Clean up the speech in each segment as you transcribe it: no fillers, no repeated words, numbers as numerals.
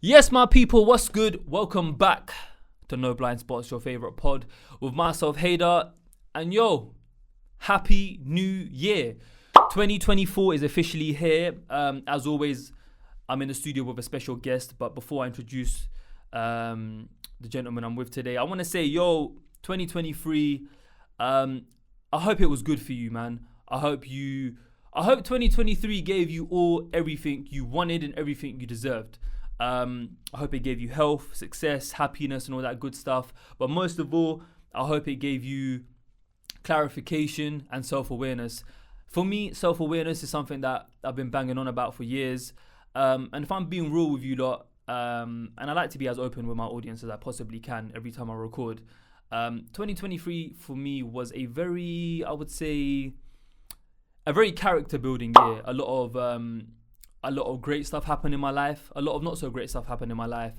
Yes, my people, what's good? Welcome back to No Blind Spots, your favorite pod with myself, Hader. And yo, happy new year. 2024 is officially here. As always, I'm in the studio with a special guest. But before I introduce the gentleman I'm with today, I want to say, yo, 2023, I hope it was good for you, man. I hope 2023 gave you everything you wanted and everything you deserved. I hope it gave you health, success, happiness, and all that good stuff. But most of all, I hope it gave you clarification and self-awareness. For me, self-awareness is something that I've been banging on about for years. And if I'm being real with you lot, and I like to be as open with my audience as I possibly can every time I record, 2023 for me was a very character building year. A lot of great stuff happened in my life. A lot of not so great stuff happened in my life.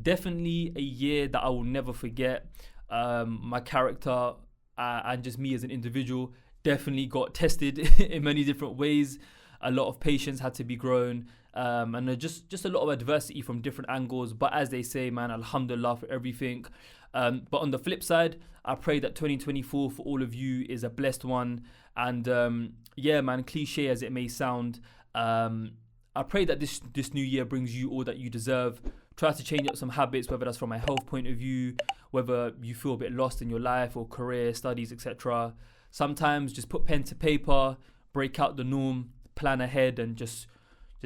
Definitely a year that I will never forget. My character and just me as an individual definitely got tested in many different ways. A lot of patience had to be grown. And just a lot of adversity from different angles. But as they say, man, alhamdulillah for everything. But on the flip side, I pray that 2024 for all of you is a blessed one. And yeah, man, cliche as it may sound, I pray that this new year brings you all that you deserve. Try to change up some habits, whether that's from a health point of view, whether you feel a bit lost in your life or career, studies, etc. Sometimes just put pen to paper, break out the norm, plan ahead, and just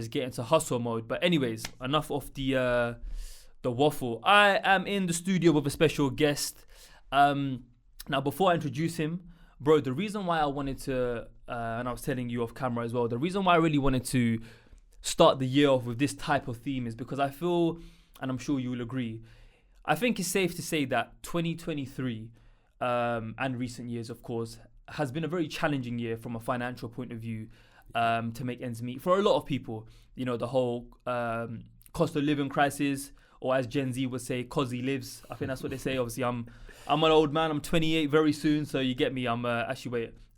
get into hustle mode. But anyways, enough of the waffle. I am in the studio with a special guest. Now, before I introduce him, bro, the reason why I wanted to, and I was telling you off camera as well, the reason why I really wanted to start the year off with this type of theme is because I feel, and I'm sure you will agree, I think it's safe to say that 2023 and recent years, of course, has been a very challenging year from a financial point of view to make ends meet for a lot of people. You know, the whole cost of living crisis, or as Gen Z would say, "Cozzy lives." I think that's what they say. Obviously, I'm an old man. I'm 28 very soon, so you get me.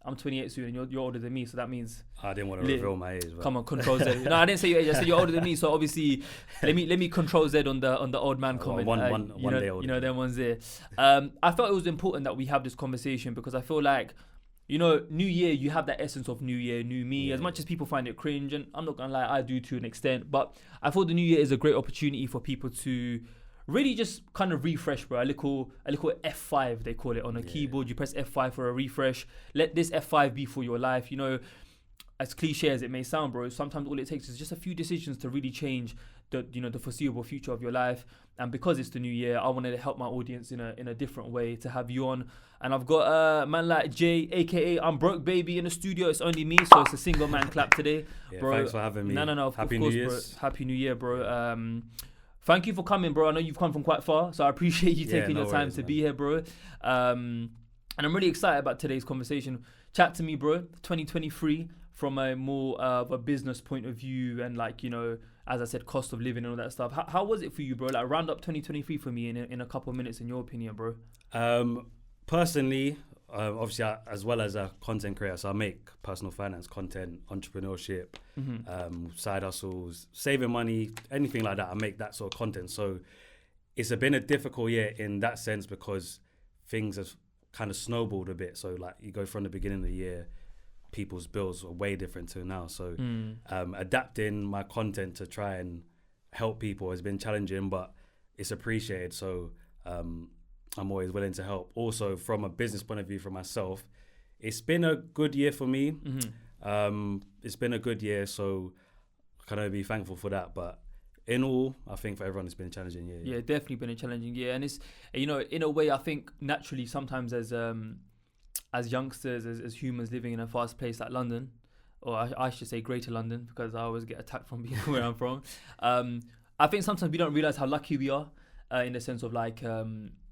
I'm 28 soon, and you're older than me, so that means I didn't want to reveal my age. But. Come on, control Z. No, I didn't say your age. I said you're older than me, so obviously, let me control Z on the old man comment. One day older. You know, them ones there. I felt it was important that we have this conversation because I feel like, you know, New Year, you have that essence of New Year, New Me. Yeah. As much as people find it cringe, and I'm not gonna lie, I do to an extent, but I thought the New Year is a great opportunity for people to really just kind of refresh, bro. A little F5, they call it on a keyboard. You press F5 for a refresh. Let this F5 be for your life. You know, as cliche as it may sound, bro, sometimes all it takes is just a few decisions to really change the foreseeable future of your life. And because it's the new year, I wanted to help my audience in a different way, to have you on. And I've got a man like Jay, aka I'm Broke Baby, in the studio. It's only me, so it's a single man clap today, bro. Thanks for having me. No, of Happy course, New Year's. bro. Happy New Year, bro. Thank you for coming, bro. I know you've come from quite far, so I appreciate you taking your time to be here, bro. And I'm really excited about today's conversation. Chat to me, bro. 2023 from a more of a business point of view, and like, you know, as I said, cost of living and all that stuff. How was it for you, bro? Like, round up 2023 for me in a couple of minutes, in your opinion, bro. Personally, obviously, as well as a content creator, so I make personal finance content, entrepreneurship, side hustles, saving money, anything like that. I make that sort of content. So it's been a difficult year in that sense because things have kind of snowballed a bit. So like, you go from the beginning of the year, people's bills are way different to now. So adapting my content to try and help people has been challenging, but it's appreciated. So I'm always willing to help. Also, from a business point of view for myself, it's been a good year for me. It's been a good year, so I can only be thankful for that. But in all, I think for everyone, it's been a challenging year. Yeah, definitely been a challenging year. And it's, you know, in a way, I think naturally sometimes as youngsters, as humans living in a fast place like London, or I should say Greater London, because I always get attacked from being where I'm from. I think sometimes we don't realize how lucky we are in the sense of like,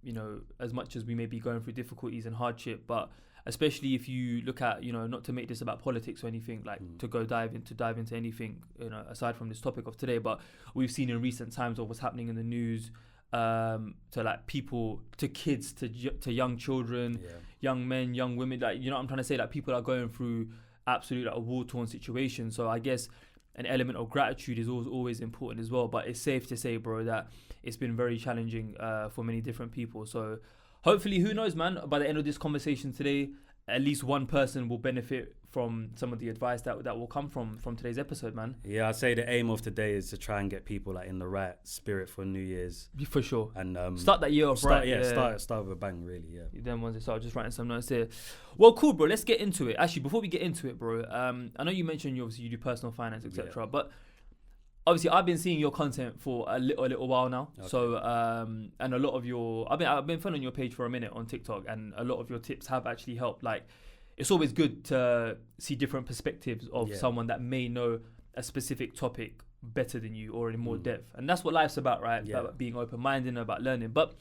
you know, as much as we may be going through difficulties and hardship, but especially if you look at, you know, not to make this about politics or anything, like to dive into anything, you know, aside from this topic of today, but we've seen in recent times of what's happening in the news, to like people, to kids, to young children, young men, young women, like, you know what I'm trying to say, like people are going through absolutely like a war-torn situation. So I guess an element of gratitude is always important as well. But it's safe to say, bro, that it's been very challenging for many different people. So hopefully, who knows, man, by the end of this conversation today, at least one person will benefit from some of the advice that will come from today's episode, man. Yeah, I'd say the aim of today is to try and get people like in the right spirit for New Year's. For sure. And start that year off right. Start with a bang, really, yeah. Then once they start just writing some notes here. Well, cool, bro. Let's get into it. Actually, before we get into it, bro, I know you mentioned you do personal finance, etc. But obviously, I've been seeing your content for a little while now. Okay. So, and a lot of I've been following your page for a minute on TikTok, and a lot of your tips have actually helped. Like, it's always good to see different perspectives of someone that may know a specific topic better than you or in more depth. And that's what life's about, right? Yeah. About being open-minded, about learning. But,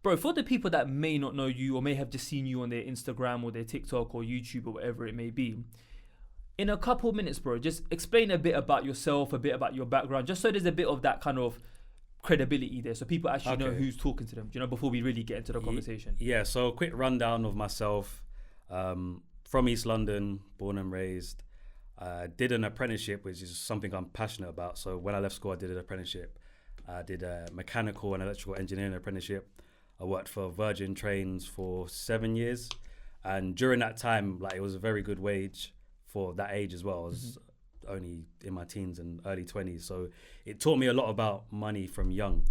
bro, for the people that may not know you or may have just seen you on their Instagram or their TikTok or YouTube or whatever it may be, in a couple minutes, bro, just explain a bit about yourself, a bit about your background, just so there's a bit of that kind of credibility there, so people actually know who's talking to them, before we really get into the conversation. Yeah, so a quick rundown of myself. From East London, born and raised. Did an apprenticeship, which is something I'm passionate about. So when I left school, I did an apprenticeship. I did a mechanical and electrical engineering apprenticeship. I worked for Virgin Trains for 7 years. And during that time, like, it was a very good wage for that age as well. I was only in my teens and early 20s. So it taught me a lot about money from young.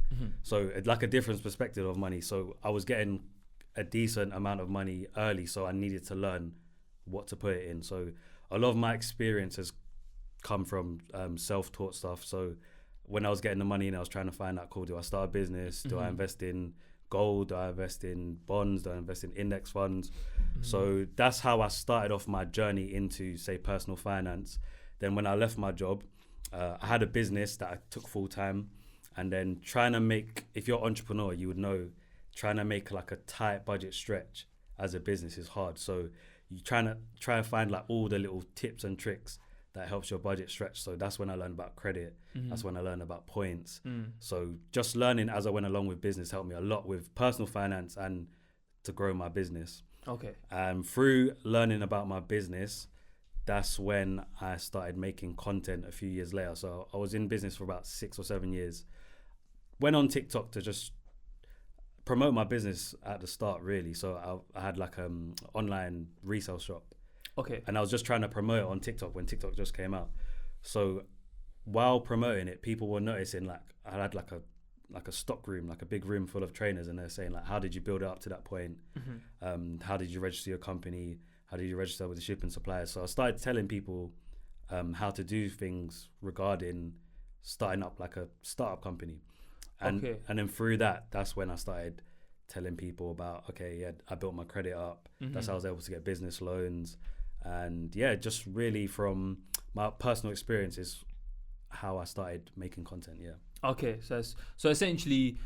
So like a different perspective of money. So I was getting a decent amount of money early, so I needed to learn what to put it in. So a lot of my experience has come from self-taught stuff. So when I was getting the money in, I was trying to find out, cool, do I start a business? Do I invest in gold? Do I invest in bonds? Do I invest in index funds? So that's how I started off my journey into, say, personal finance. Then when I left my job, I had a business that I took full time, and then trying to make, if you're an entrepreneur, you would know, trying to make like a tight budget stretch as a business is hard. So you try and find like all the little tips and tricks that helps your budget stretch. So that's when I learned about credit. That's when I learned about points. So just learning as I went along with business helped me a lot with personal finance and to grow my business. Okay. Through learning about my business, that's when I started making content a few years later. So I was in business for about 6 or 7 years. Went on TikTok to just promote my business at the start, really. So I had like online resale shop. Okay. And I was just trying to promote it on TikTok when TikTok just came out. So while promoting it, people were noticing, like, I had like a stock room, like a big room full of trainers, and they're saying, like, how did you build it up to that point? How did you register your company? How did you register with the shipping suppliers? So I started telling people how to do things regarding starting up like a startup company. And then through that's when I started telling people about, I built my credit up. That's how I was able to get business loans. And just really from my personal experiences, how I started making content. Okay, so essentially,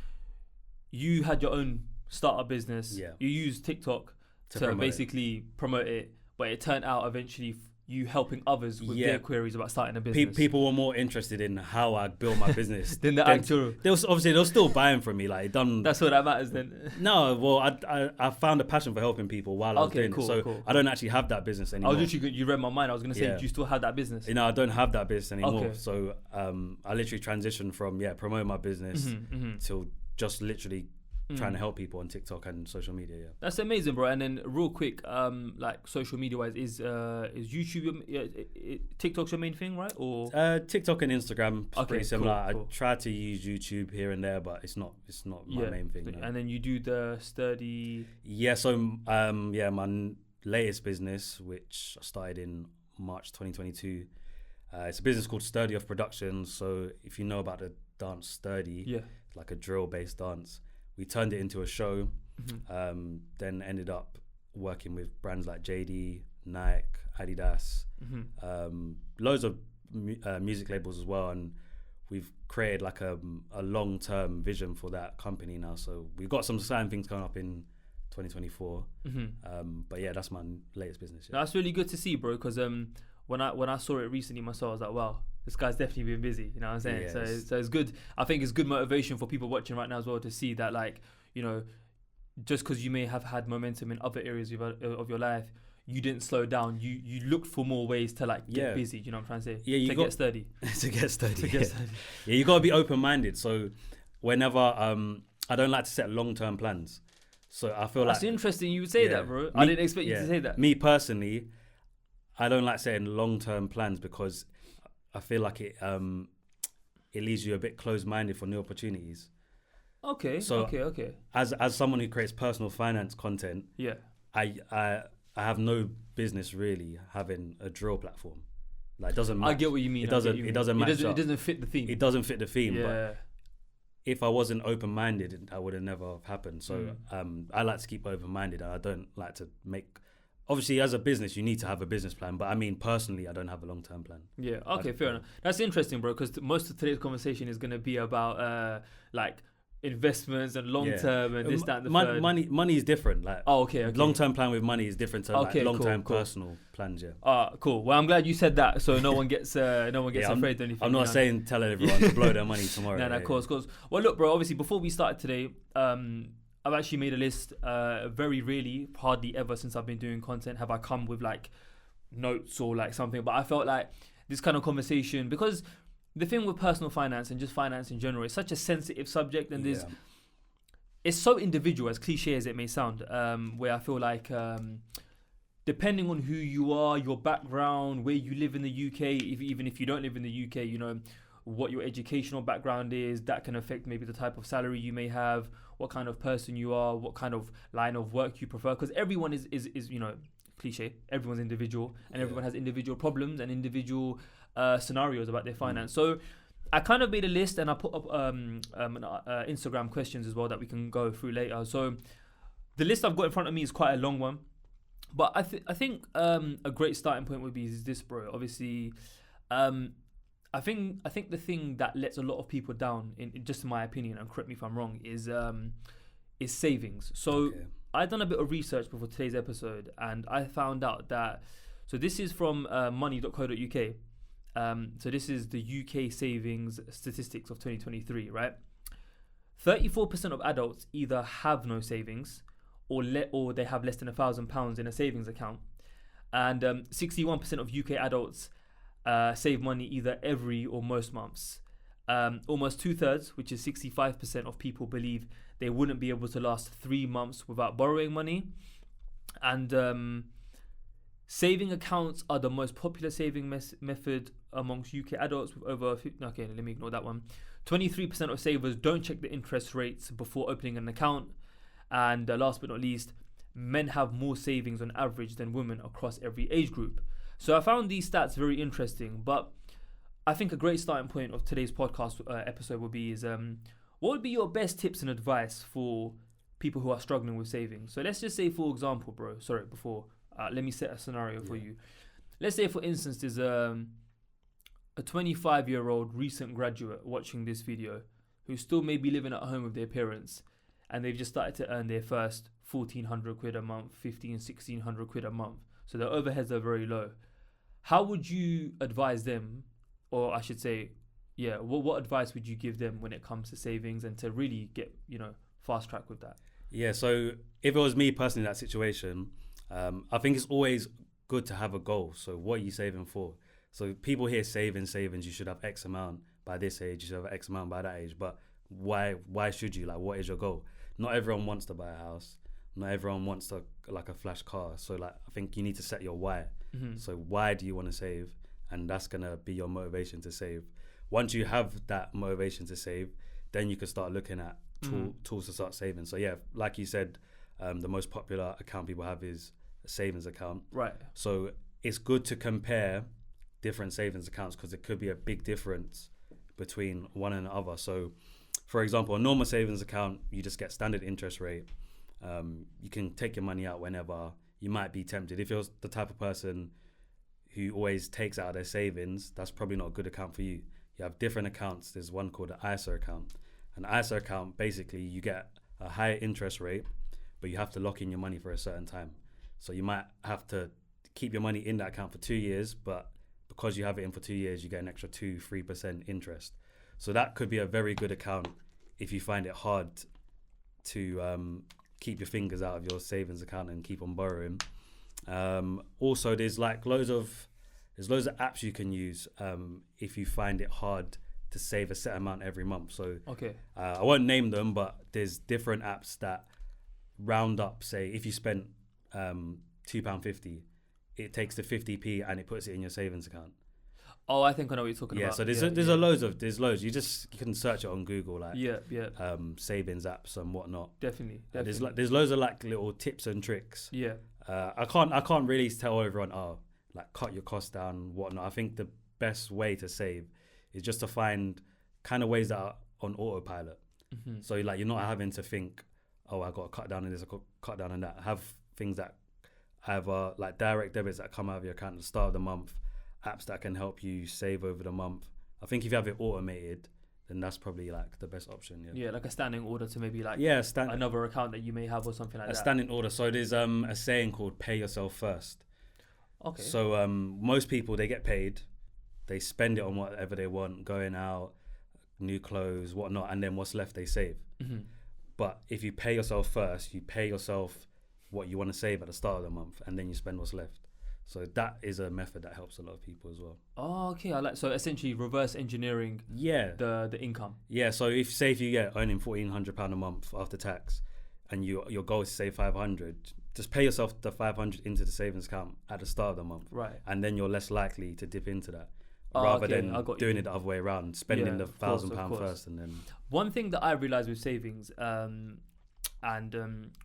you had your own startup business. Yeah. You used TikTok to basically promote it, but it turned out eventually you helping others with their queries about starting a business. People were more interested in how I built my business than the actual. They were still buying from me. Like, that's what that matters then. No, well, I found a passion for helping people while I was doing it. So I don't actually have that business anymore. You read my mind. I was going to say, do you still have that business? I don't have that business anymore. Okay. So I literally transitioned from promoting my business till just literally trying to help people on TikTok and social media. That's amazing, bro. And then real quick, like social media wise, is YouTube TikTok's your main thing, right? Or TikTok and Instagram pretty similar. Cool. I try to use YouTube here and there, but it's not my main thing. No. And then you do the sturdy. So my latest business, which I started in March 2022, it's a business called Sturdy of Productions. So if you know about the dance Sturdy, it's like a drill based dance. We turned it into a show, then ended up working with brands like JD, Nike, Adidas, loads of music labels as well. And we've created like a long-term vision for that company now. So we've got some exciting things coming up in 2024. But that's my latest business. That's really good to see, bro, because when I saw it recently myself, I was like, wow, this guy's definitely been busy, you know what I'm saying? Yes. So it's good. I think it's good motivation for people watching right now as well to see that, like, just because you may have had momentum in other areas of your life, you didn't slow down. You looked for more ways to like get busy. You know what I'm trying to say? Yeah, to get sturdy. To get sturdy. To get sturdy. Yeah, you gotta be open-minded. So whenever I don't like to set long-term plans. So I feel that's like interesting. You would say that, bro. I didn't expect you to say that. Me personally, I don't like setting long-term plans because I feel like it leaves you a bit closed-minded for new opportunities. Okay. So okay. As someone who creates personal finance content, I have no business really having a drill platform. Like, it doesn't match. I get what you mean. It doesn't match up. It doesn't fit the theme. It doesn't fit the theme. Yeah. But if I wasn't open-minded, I would have never have happened. So I like to keep open-minded, and I don't like to make. Obviously, as a business, you need to have a business plan. But I mean, personally, I don't have a long-term plan. Yeah. Okay. Fair enough. That's interesting, bro. Because most of today's conversation is going to be about like investments and long-term and this, that, and the third. Money is different. Like, okay. Long-term plan with money is different to like long-term personal plans. Yeah. Cool. Well, I'm glad you said that, so no one gets afraid or anything. I'm not saying telling everyone to blow their money tomorrow. No, of course. Well, look, bro. Obviously, before we started today, I've actually made a list. Very rarely, hardly ever since I've been doing content, have I come with like notes or like something. But I felt like this kind of conversation, because the thing with personal finance and just finance in general, it's such a sensitive subject, and it's so individual, as cliche as it may sound, where I feel like depending on who you are, your background, where you live in the UK, even if you don't live in the UK, you know, what your educational background is, that can affect maybe the type of salary you may have, what kind of person you are, what kind of line of work you prefer, because everyone is you know, cliche, everyone's individual, and everyone has individual problems and individual scenarios about their finance. So I kind of made a list, and I put up Instagram questions as well that we can go through later. So the list I've got in front of me is quite a long one, but I think a great starting point would be this, bro. Obviously, I think the thing that lets a lot of people down, in just in my opinion, and correct me if I'm wrong, is savings. So I done a bit of research before today's episode, and I found out that, so this is from money.co.uk. So this is the UK savings statistics of 2023, right? 34% of adults either have no savings or they have less than £1,000 in a savings account, and 61% of UK adults save money either every or most months. Almost 2/3, which is 65% of people, believe they wouldn't be able to last 3 months without borrowing money, and saving accounts are the most popular saving method amongst UK adults, with over 50, okay, let me ignore that one. 23% of savers don't check the interest rates before opening an account, and last but not least, men have more savings on average than women across every age group. So I found these stats very interesting, but I think a great starting point of today's podcast episode would be what would be your best tips and advice for people who are struggling with savings? So let's just say, for example, let me set a scenario for you. Let's say, for instance, there's a 25-year-old recent graduate watching this video who still may be living at home with their parents, and they've just started to earn their first 1,400 quid a month, 1,600 quid a month. So their overheads are very low. How would you advise them, or I should say, what advice would you give them when it comes to savings and to really get, fast track with that? Yeah, so if it was me personally in that situation, I think it's always good to have a goal. So what are you saving for? So people hear savings, you should have X amount by this age, you should have X amount by that age. But why should you? Like, what is your goal? Not everyone wants to buy a house. Not everyone wants to, like, a flash car. So, like, I think you need to set your why. Mm-hmm. So why do you want to save? And that's going to be your motivation to save. Once you have that motivation to save, then you can start looking at tools to start saving. So, yeah, like you said, the most popular account people have is a savings account. Right. So it's good to compare different savings accounts, because it could be a big difference between one and the other. So, for example, a normal savings account, you just get standard interest rate. You can take your money out whenever. You might be tempted. If you're the type of person who always takes out their savings, that's probably not a good account for you. You have different accounts. There's one called an ISA account. An ISA account, basically, you get a higher interest rate, but you have to lock in your money for a certain time. So you might have to keep your money in that account for 2 years, but because you have it in for 2 years, you get an extra 2-3% interest. So that could be a very good account if you find it hard to keep your fingers out of your savings account and keep on borrowing. Also, there's loads of apps you can use if you find it hard to save a set amount every month. So Okay. I won't name them, but there's different apps that round up. Say if you spent £2.50, it takes the 50p and it puts it in your savings account. Oh, I think I know what you're talking about. So there's loads. You can search it on Google, savings apps and whatnot. Definitely. There's loads of little tips and tricks. Yeah. I can't really tell everyone cut your costs down, whatnot. I think the best way to save is just to find kind of ways that are on autopilot. Mm-hmm. So you're not having to think, oh, I got to cut down on this, I got to cut down on that. Have things that have direct debits that come out of your account at the start of the month, apps that can help you save over the month. I think if you have it automated, then that's probably the best option. Yeah, like a standing order to maybe another account that you may have or something like that. A standing order. So there's a saying called "pay yourself first." Okay. So most people, they get paid, they spend it on whatever they want, going out, new clothes, whatnot, and then what's left they save. Mm-hmm. But if you pay yourself first, you pay yourself what you want to save at the start of the month, and then you spend what's left. So that is a method that helps a lot of people as well. Oh, okay. So essentially reverse engineering the income. Yeah, so if you get earning £1,400 a month after tax and your goal is to save 500, just pay yourself the 500 into the savings account at the start of the month. Right. And then you're less likely to dip into that. Rather than doing it the other way around, spending the £1,000 first and then... One thing that I realised with savings, we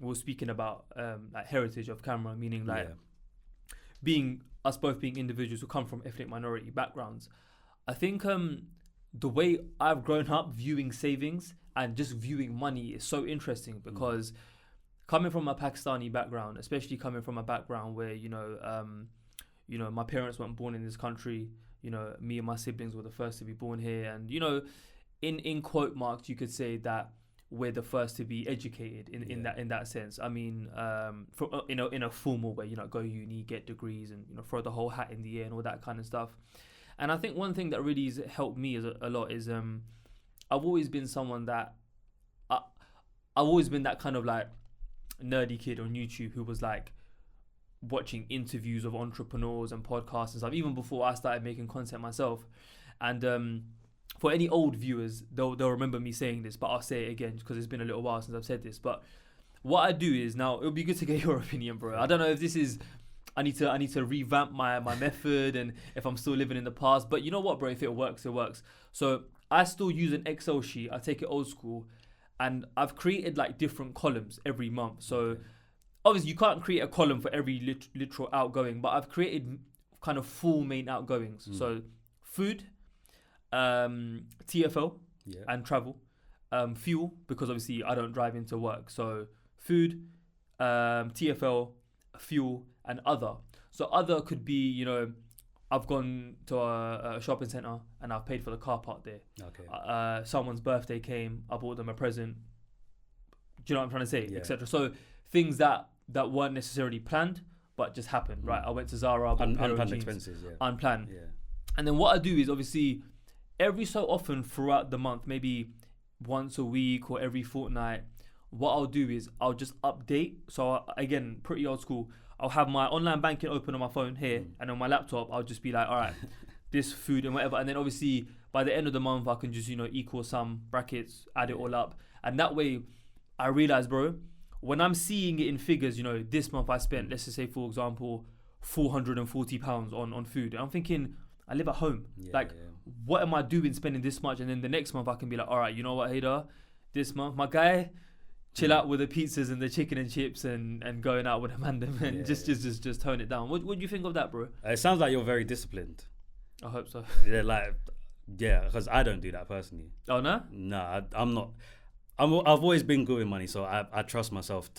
were speaking about heritage of camera, meaning being individuals who come from ethnic minority backgrounds. I think the way I've grown up viewing savings and just viewing money is so interesting because coming from a Pakistani background, especially coming from a background where my parents weren't born in this country. Me and my siblings were the first to be born here, and in quote marks, you could say that we're the first to be educated in that sense. I mean, in a formal way, go uni, get degrees, and throw the whole hat in the air and all that kind of stuff. And I think one thing that really has helped me a lot is I've always been someone that I've always been that kind of nerdy kid on YouTube who was watching interviews of entrepreneurs and podcasts and stuff, even before I started making content myself. And for any old viewers, they'll remember me saying this, but I'll say it again because it's been a little while since I've said this. But what I do is, now it'll be good to get your opinion, bro. I don't know if this is, I need to revamp my method and if I'm still living in the past. But you know what, bro? If it works, it works. So I still use an Excel sheet. I take it old school, and I've created different columns every month. So obviously you can't create a column for every literal outgoing, but I've created kind of 4 main outgoings. So food, TFL and travel, fuel, because obviously I don't drive into work. So food, TFL, fuel, and other. So other could be, I've gone to a shopping centre and I've paid for the car park there. Okay. Someone's birthday came, I bought them a present. Do you know what I'm trying to say? Yeah. Etc. So things that weren't necessarily planned, but just happened, right? I went to Zara, I bought unplanned expenses, unplanned. Yeah. And then what I do is obviously every so often throughout the month, maybe once a week or every fortnight, what I'll do is I'll just update. So again, pretty old school. I'll have my online banking open on my phone here, and on my laptop, I'll just be like, all right, this food and whatever. And then obviously by the end of the month, I can just, equal some brackets, add it all up. And that way I realize, bro, when I'm seeing it in figures, this month I spent, let's just say, for example, £440 on food. And I'm thinking, I live at home. What am I doing spending this much? And then the next month I can be like, all right, you know what, Hader? This month, my guy, chill out with the pizzas and the chicken and chips and going out with a man and just tone it down. What do you think of that, bro? It sounds like you're very disciplined. I hope so. Because I don't do that personally. Oh, no? No, I'm not. I've always been good with money, so I trust myself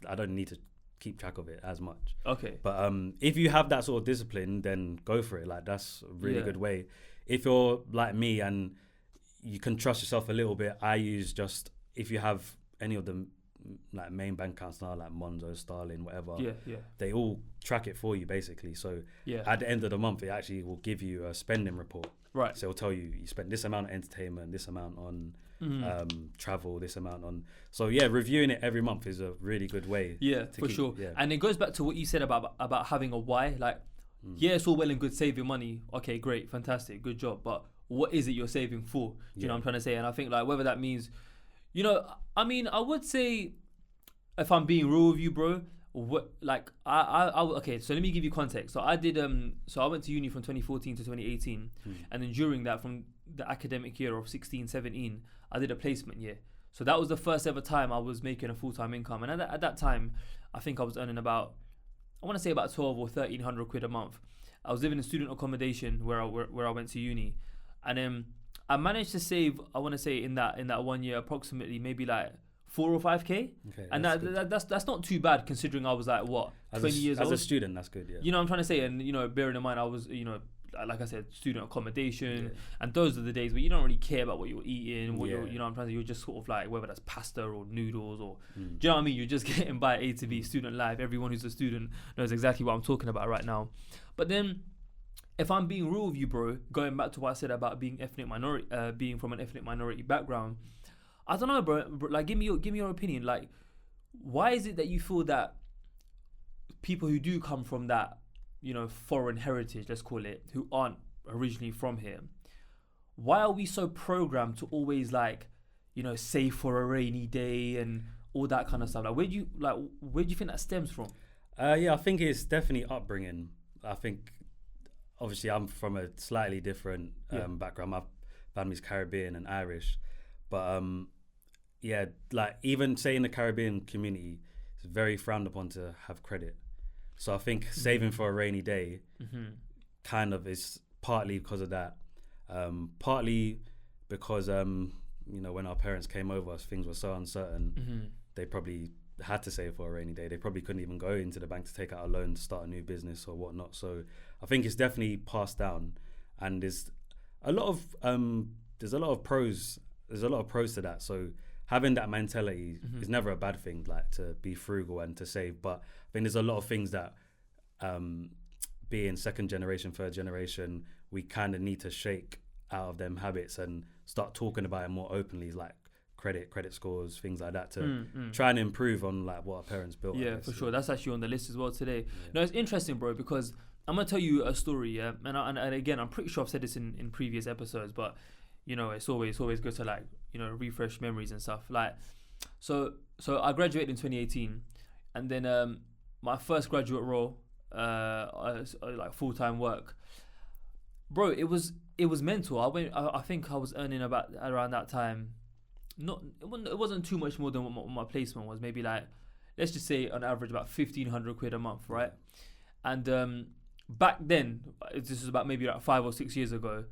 I don't need to keep track of it as much. Okay. But if you have that sort of discipline, then go for it. That's a really good way. If you're like me and you can trust yourself a little bit, I use if you have any of the main bank accounts now, like Monzo, Starling, whatever, they all track it for you basically. So at the end of the month, it actually will give you a spending report. Right. So it'll tell you spent this amount on entertainment, this amount on travel this amount on. So yeah, reviewing it every month is a really good way. Yeah, for sure. Yeah. And it goes back to what you said about having a why. Like, yeah, it's all well and good saving money. Okay, great, fantastic, good job. But what is it you're saving for? Do you know what I'm trying to say? And I think like whether that means, you know, I mean, I would say, if I'm being real with you, bro, what like I okay, so let me give you context. So I did so I went to uni from 2014 to 2018, and then during that, from the academic year of 16-17, I did a placement year. So that was the first ever time I was making a full-time income, and at that time I think I was earning about, I want to say about 12 or 1300 quid a month. I was living in student accommodation where I went to uni, and I managed to save, I want to say in that 1 year, approximately maybe like 4 or 5k. Okay, and that's not too bad considering I was like what, 20 years old. As a student, that's good. Yeah. You know what I'm trying to say, and you know, bearing in mind I was, you know, like I said, student accommodation, and those are the days where you don't really care about what you're eating, what you're, you know what I'm trying to say, you're just sort of like, whether that's pasta or noodles or, do you know what I mean? You're just getting by A to B, student life. Everyone who's a student knows exactly what I'm talking about right now. But then, if I'm being real with you, bro, going back to what I said about being being from an ethnic minority background, I don't know, bro. Like, give me your opinion. Like, why is it that you feel that people who do come from that, you know, foreign heritage, let's call it, who aren't originally from here, why are we so programmed to always, like, you know, save for a rainy day and all that kind of stuff? Like, where do you think that stems from? Yeah, I think it's definitely upbringing. I think, obviously, I'm from a slightly different background. My family's Caribbean and Irish, but yeah, like even say in the Caribbean community, it's very frowned upon to have credit. So I think saving for a rainy day kind of is partly because of that. Partly because, you know, when our parents came over, things were so uncertain, they probably had to save for a rainy day. They probably couldn't even go into the bank to take out a loan to start a new business or whatnot. So I think it's definitely passed down, and there's a lot of pros. There's a lot of pros to that. So having that mentality is never a bad thing, like to be frugal and to save. But I think there's a lot of things that, being second generation, third generation, we kind of need to shake out of them habits and start talking about it more openly, like credit scores, things like that, to try and improve on like what our parents built. Yeah, for sure. That's actually on the list as well today. Yeah. No, it's interesting, bro, because I'm gonna tell you a story. Yeah, and again, I'm pretty sure I've said this in previous episodes, but you know, it's always good to, like, you know, refresh memories and stuff. Like, so I graduated in 2018, and then my first graduate role, like full-time work, bro, it was mental. I think I was earning about around that time. It wasn't too much more than what my placement was. Maybe like, let's just say on average about 1,500 quid a month, right? And back then, this is about maybe like 5 or 6 years ago,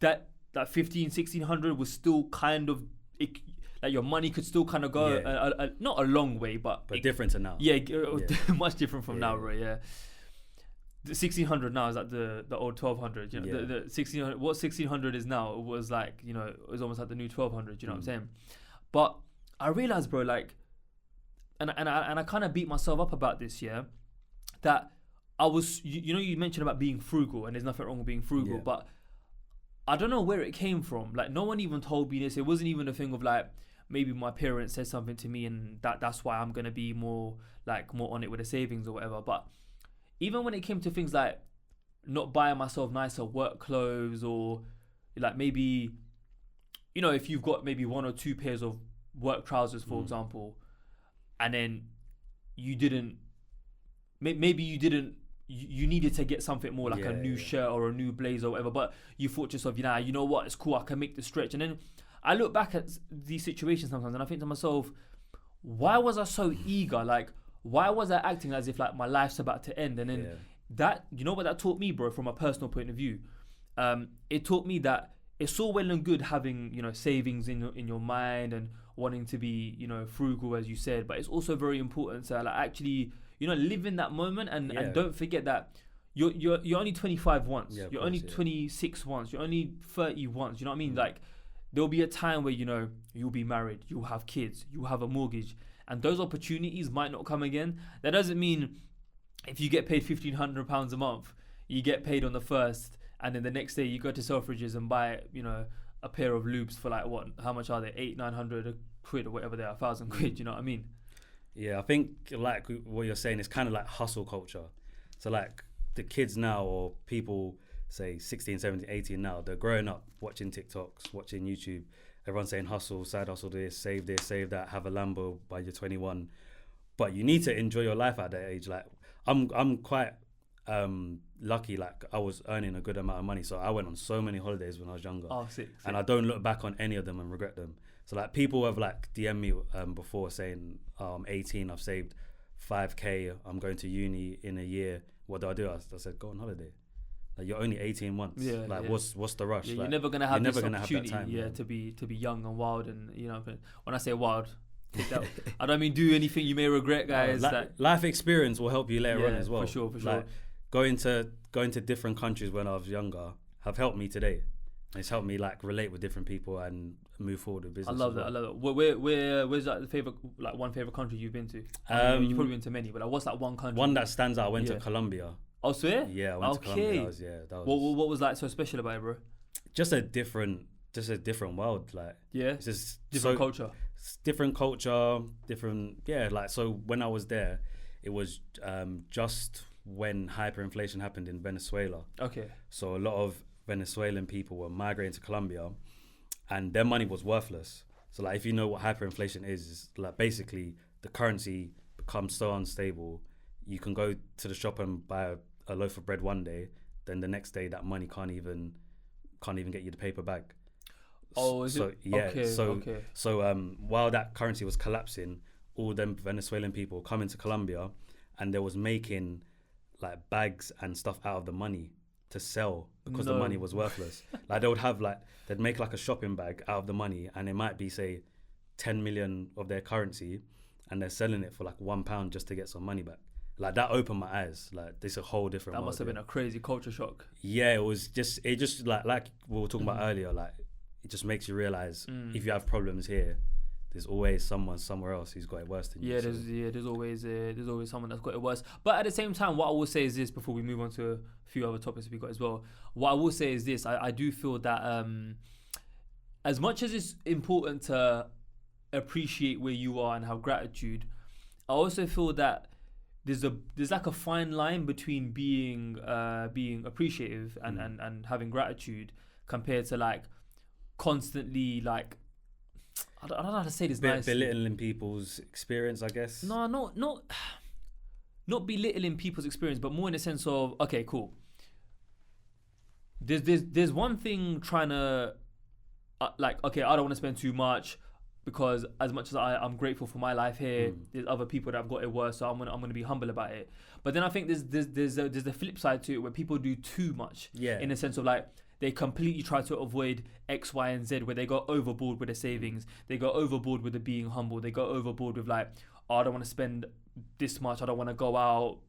that 1,500-1,600 was still kind of, like, your money could still kind of go not a long way, but different to now. Yeah, much different from now, right? Yeah. The 1,600 now is like the old 1,200. You know, the 1,600. What 1,600 is now was like, you know, it was almost like the new 1,200. You know what I'm saying? But I realized, bro, like, and I kind of beat myself up about this, that I was, you know, you mentioned about being frugal, and there's nothing wrong with being frugal, but I don't know where it came from. Like, no one even told me this. It wasn't even a thing of like, maybe my parents said something to me and that's why I'm gonna be more on it with the savings or whatever. But even when it came to things like not buying myself nicer work clothes, or like maybe, you know, if you've got maybe 1 or 2 pairs of work trousers, for example, and then you needed to get something more like a new shirt or a new blazer or whatever, but you thought to yourself, you know what, it's cool, I can make the stretch. And then I look back at these situations sometimes and I think to myself, why was I so eager? Like, why was I acting as if like my life's about to end? And then that, you know what that taught me, bro, from a personal point of view? It taught me that it's all well and good having, you know, savings in your mind and wanting to be, you know, frugal, as you said, but it's also very important to like actually, you know, live in that moment and don't forget that you're only 25 once, you're only 26 once, you're only 30 once. You know what I mean? Like, there'll be a time where, you know, you'll be married, you'll have kids, you'll have a mortgage, and those opportunities might not come again. That doesn't mean if you get paid £1,500 a month, you get paid on the first, and then the next day you go to Selfridges and buy, you know, a pair of loops for like what? How much are they? 800-900 quid or whatever they are, 1,000 quid. You know what I mean? Yeah, I think like what you're saying is kind of like hustle culture. So like the kids now, or people say 16, 17, 18 now, they're growing up watching TikToks, watching YouTube. Everyone's saying hustle, side hustle this, save that, have a Lambo by you're 21. But you need to enjoy your life at that age. Like I'm quite lucky. Like I was earning a good amount of money, so I went on so many holidays when I was younger. Oh, sick. And I don't look back on any of them and regret them. So like people have like DM'd me before saying, I'm 18, I've saved 5k, I'm going to uni in a year. What do I do? I said, go on holiday. Like you're only 18 months. Yeah, like yeah. what's the rush? Yeah, like, you're never gonna have this that opportunity. time, Yeah, man. to be young and wild, and you know, when I say wild, I don't mean do anything you may regret, guys. Life experience will help you later on as well. For sure. Like going to different countries when I was younger have helped me today. It's helped me like relate with different people and move forward with business. I love that. Where's like the favorite, like one favorite country you've been to? You've probably been to many, but like, what's that one country? One that stands out. I went to Colombia. Oh, swear? Yeah, I went to Colombia. That was What was like so special about it, bro? just a different world. Like it's just different culture. Different culture, like so when I was there, it was just when hyperinflation happened in Venezuela. Okay. So a lot of Venezuelan people were migrating to Colombia, and their money was worthless. So like if you know what hyperinflation is like basically the currency becomes so unstable, you can go to the shop and buy a loaf of bread one day, then the next day that money can't even get you the paper bag. Oh, is it? Yeah. Okay. So while that currency was collapsing, all them Venezuelan people coming to Colombia, and they was making like bags and stuff out of the money to sell because the money was worthless. Like they'd make like a shopping bag out of the money, and it might be say 10 million of their currency, and they're selling it for like £1 just to get some money back. Like that opened my eyes. Like this is a whole different world. That must have been a crazy culture shock. Yeah, it just like we were talking about earlier, like it just makes you realize if you have problems here, there's always someone somewhere else who's got it worse than you. There's always someone that's got it worse. But at the same time, what I will say is this before we move on to a few other topics we got as well. What I will say is this: I do feel that as much as it's important to appreciate where you are and have gratitude, I also feel that there's like a fine line between being appreciative and having gratitude compared to like constantly like I don't know how to say this nicely. Belittling people's experience, I guess. No, not belittling people's experience, but more in the sense of, okay, cool. There's one thing trying to like, okay, I don't want to spend too much because as much as I'm grateful for my life here, there's other people that have got it worse, so I'm gonna be humble about it. But then I think there's the flip side to it where people do too much. Yeah. In the sense of like, they completely try to avoid X, Y, and Z, where they go overboard with the savings. They go overboard with the being humble. They go overboard with like, oh, I don't want to spend this much. I don't want to go out,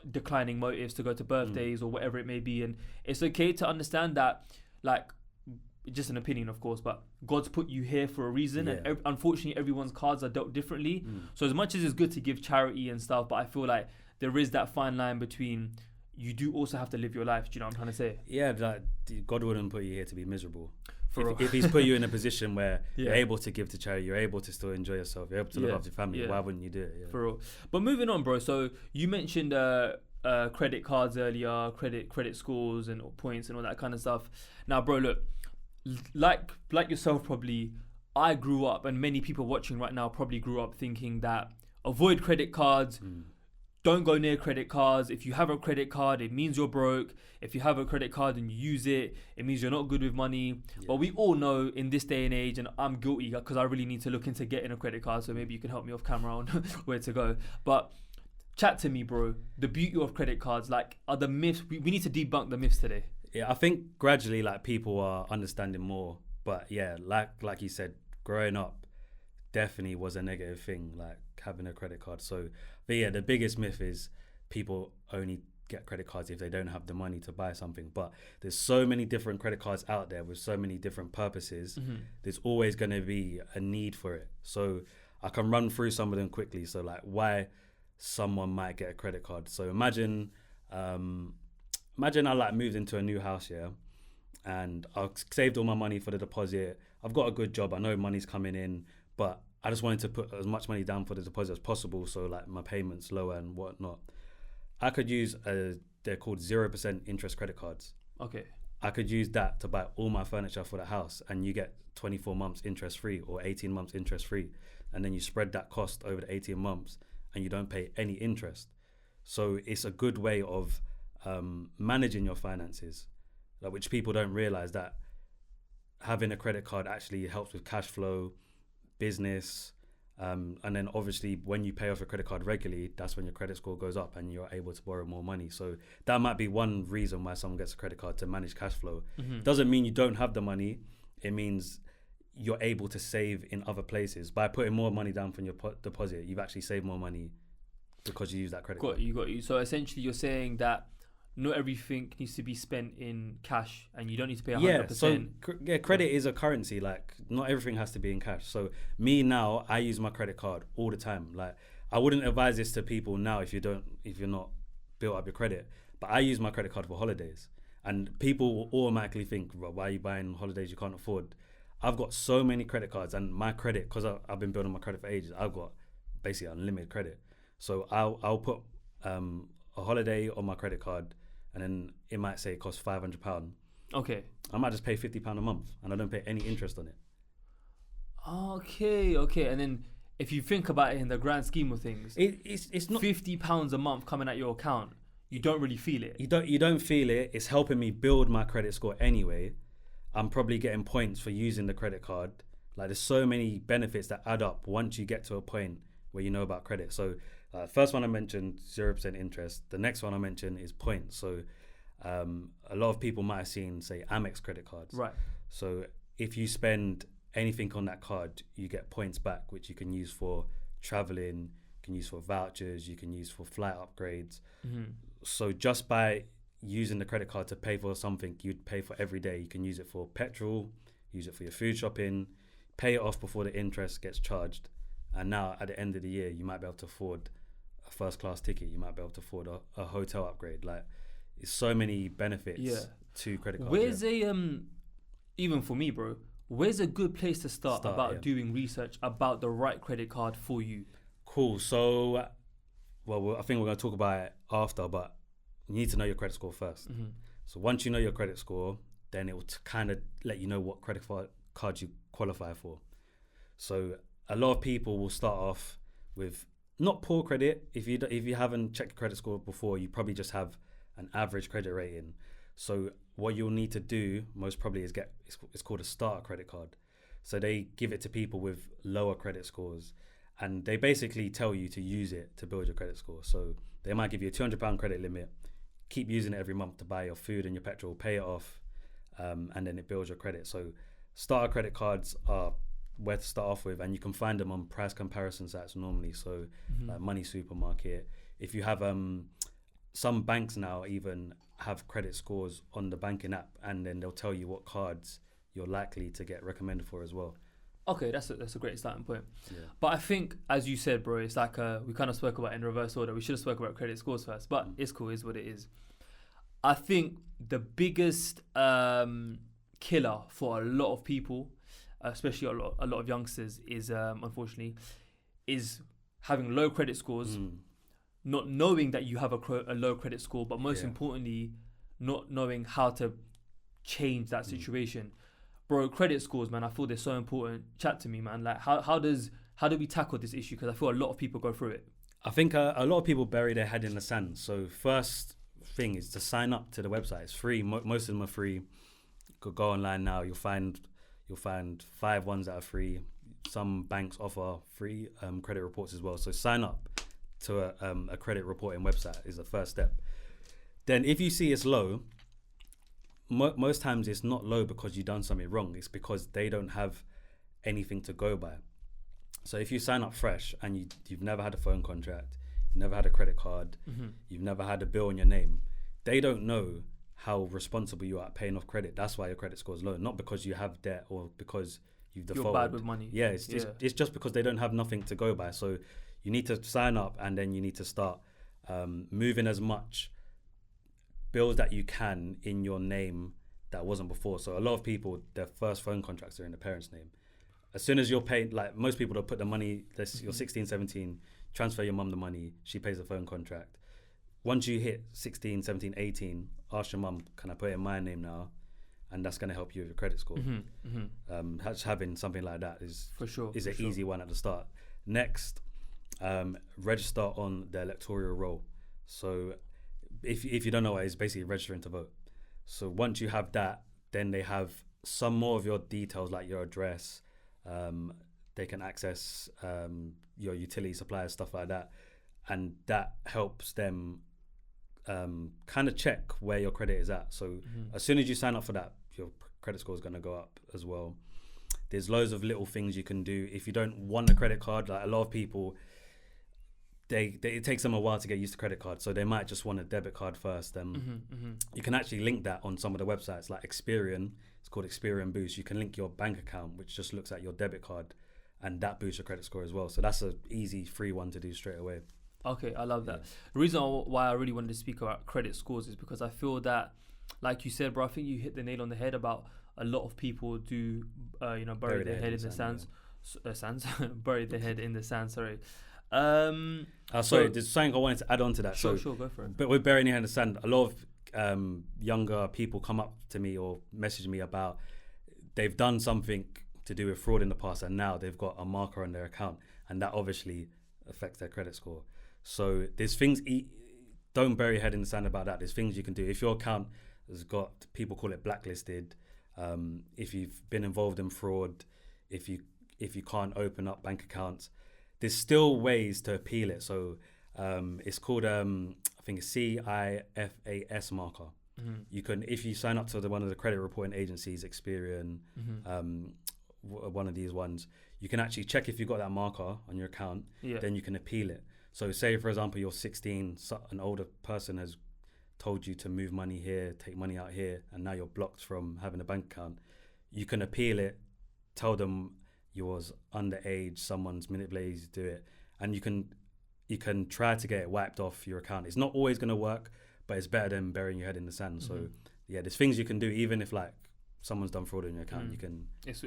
declining motives to go to birthdays or whatever it may be. And it's okay to understand that, like, just an opinion, of course, but God's put you here for a reason. Yeah. And unfortunately, everyone's cards are dealt differently. So as much as it's good to give charity and stuff, but I feel like there is that fine line between, you do also have to live your life. Do you know what I'm trying to say? Yeah, like God wouldn't put you here to be miserable. If he's put you in a position where you're able to give to charity, you're able to still enjoy yourself, you're able to look after your family, why wouldn't you do it? Yeah. For real. But moving on, bro. So you mentioned credit cards earlier, credit scores and points and all that kind of stuff. Now, bro, look, like yourself probably, I grew up, and many people watching right now probably grew up thinking that avoid credit cards. Don't go near credit cards. If you have a credit card, it means you're broke. If you have a credit card and you use it, it means you're not good with money. Yeah. But we all know in this day and age, and I'm guilty because I really need to look into getting a credit card, so maybe you can help me off camera on where to go. But chat to me, bro. The beauty of credit cards, like, are the myths. We need to debunk the myths today. Yeah, I think gradually, like, people are understanding more. But yeah, like you said, growing up definitely was a negative thing, like having a credit card. So, but yeah, the biggest myth is people only get credit cards if they don't have the money to buy something. But there's so many different credit cards out there with so many different purposes. There's always going to be a need for it. So I can run through some of them quickly. So like why someone might get a credit card. So imagine I like moved into a new house, yeah, and I've saved all my money for the deposit. I've got a good job. I know money's coming in, but I just wanted to put as much money down for the deposit as possible, so like my payments lower and whatnot. I could use they're called 0% interest credit cards. Okay. I could use that to buy all my furniture for the house, and you get 24 months interest free or 18 months interest free, and then you spread that cost over the 18 months and you don't pay any interest. So it's a good way of managing your finances, like, which people don't realize, that having a credit card actually helps with cash flow, business, and then obviously when you pay off your credit card regularly, that's when your credit score goes up and you're able to borrow more money. So that might be one reason why someone gets a credit card, to manage cash flow. Doesn't mean you don't have the money. It means you're able to save in other places. By putting more money down from your deposit, you've actually saved more money because you use that credit card. Got you. So essentially you're saying that not everything needs to be spent in cash, and you don't need to pay 100%. So credit is a currency. Like, not everything has to be in cash. So me now, I use my credit card all the time. Like, I wouldn't advise this to people now if you're not built up your credit. But I use my credit card for holidays, and people will automatically think, well, why are you buying holidays you can't afford? I've got so many credit cards, and my credit, because I've been building my credit for ages, I've got basically unlimited credit. So I'll put a holiday on my credit card, and then it might say it costs £500. Okay. I might just pay £50 a month, and I don't pay any interest on it. Okay. And then if you think about it in the grand scheme of things, it's not £50 a month coming out your account. You don't really feel it. You don't feel it. It's helping me build my credit score anyway. I'm probably getting points for using the credit card. Like, there's so many benefits that add up once you get to a point where you know about credit. So first one I mentioned, 0% interest. The next one I mentioned is points. So a lot of people might have seen, say, Amex credit cards. Right. So if you spend anything on that card, you get points back, which you can use for traveling, you can use for vouchers, you can use for flight upgrades. So just by using the credit card to pay for something you'd pay for every day, you can use it for petrol, use it for your food shopping, pay it off before the interest gets charged. And now at the end of the year, you might be able to afford a first class ticket, you might be able to afford a hotel upgrade. Like, it's so many benefits to credit cards. Where's even for me, bro, where's a good place to start about doing research about the right credit card for you? Cool. So, well, I think we're going to talk about it after, but you need to know your credit score first. So once you know your credit score, then it will kind of let you know what credit card you qualify for. So a lot of people will start off with not poor credit. If you haven't checked your credit score before, you probably just have an average credit rating. So what you'll need to do most probably is it's called a starter credit card. So they give it to people with lower credit scores, and they basically tell you to use it to build your credit score. So they might give you a £200 credit limit, keep using it every month to buy your food and your petrol, pay it off, and then it builds your credit. So starter credit cards are where to start off with, and you can find them on price comparison sites normally. So like Money Supermarket. If you have some banks now even have credit scores on the banking app, and then they'll tell you what cards you're likely to get recommended for as well. Okay, that's a great starting point. Yeah. But I think, as you said, bro, it's like we kind of spoke about in reverse order. We should have spoken about credit scores first, but it's cool, is what it is. I think the biggest killer for a lot of people, especially a lot of youngsters, is unfortunately is having low credit scores, not knowing that you have a low credit score, but most importantly, not knowing how to change that situation. Bro, credit scores, man, I feel they're so important. Chat to me, man. Like, how do we tackle this issue? Because I feel a lot of people go through it. I think a lot of people bury their head in the sand. So first thing is to sign up to the website. It's free. Most of them are free. You could go online now. You'll find 5 ones that are free. Some banks offer free credit reports as well. So sign up to a credit reporting website is the first step. Then if you see it's low, most times it's not low because you've done something wrong. It's because they don't have anything to go by. So if you sign up fresh and you've never had a phone contract, you've never had a credit card, you've never had a bill in your name, they don't know how responsible you are at paying off credit. That's why your credit score is low, not because you have debt or because you've defaulted. You're bad with money. Yeah, it's just because they don't have nothing to go by. So you need to sign up, and then you need to start moving as much bills that you can in your name that wasn't before. So a lot of people, their first phone contracts are in the parents' name. As soon as you're paying, like most people, they'll put the money, you're 16, 17, transfer your mum the money, she pays the phone contract. Once you hit 16, 17, 18, ask your mum, can I put it in my name now? And that's going to help you with your credit score. Just having something like that is an easy one at the start. Next, register on the electoral roll. So if you don't know what it is, basically registering to vote. So once you have that, then they have some more of your details, like your address. They can access your utility suppliers, stuff like that. And that helps them kind of check where your credit is at. So as soon as you sign up for that, your credit score is going to go up as well. There's loads of little things you can do. If you don't want a credit card, like a lot of people, it takes them a while to get used to credit cards. So they might just want a debit card first. You can actually link that on some of the websites like Experian. It's called Experian Boost. You can link your bank account, which just looks at your debit card, and that boosts your credit score as well. So that's an easy, free one to do straight away. Okay, I love that. The reason why I really wanted to speak about credit scores is because I feel that, like you said, bro, I think you hit the nail on the head about a lot of people do, bury their head in the sands. Bury their head in the sand, sorry. Sorry, there's something I wanted to add on to that. Sure, go for it. But with burying your head in the sand, a lot of younger people come up to me or message me about they've done something to do with fraud in the past, and now they've got a marker on their account, and that obviously affects their credit score. So there's things, don't bury your head in the sand about that. There's things you can do. If your account has got, people call it blacklisted, if you've been involved in fraud, if you can't open up bank accounts, there's still ways to appeal it. So it's called, I think it's CIFAS marker. You can, if you sign up to one of the credit reporting agencies, Experian, one of these ones, you can actually check if you've got that marker on your account, then you can appeal it. So say, for example, you're 16, an older person has told you to move money here, take money out here, and now you're blocked from having a bank account. You can appeal it, tell them you was underage, someone's manipulated you to do it, and you can try to get it wiped off your account. It's not always going to work, but it's better than burying your head in the sand. So yeah, there's things you can do, even if like someone's done fraud in your account. You can. It's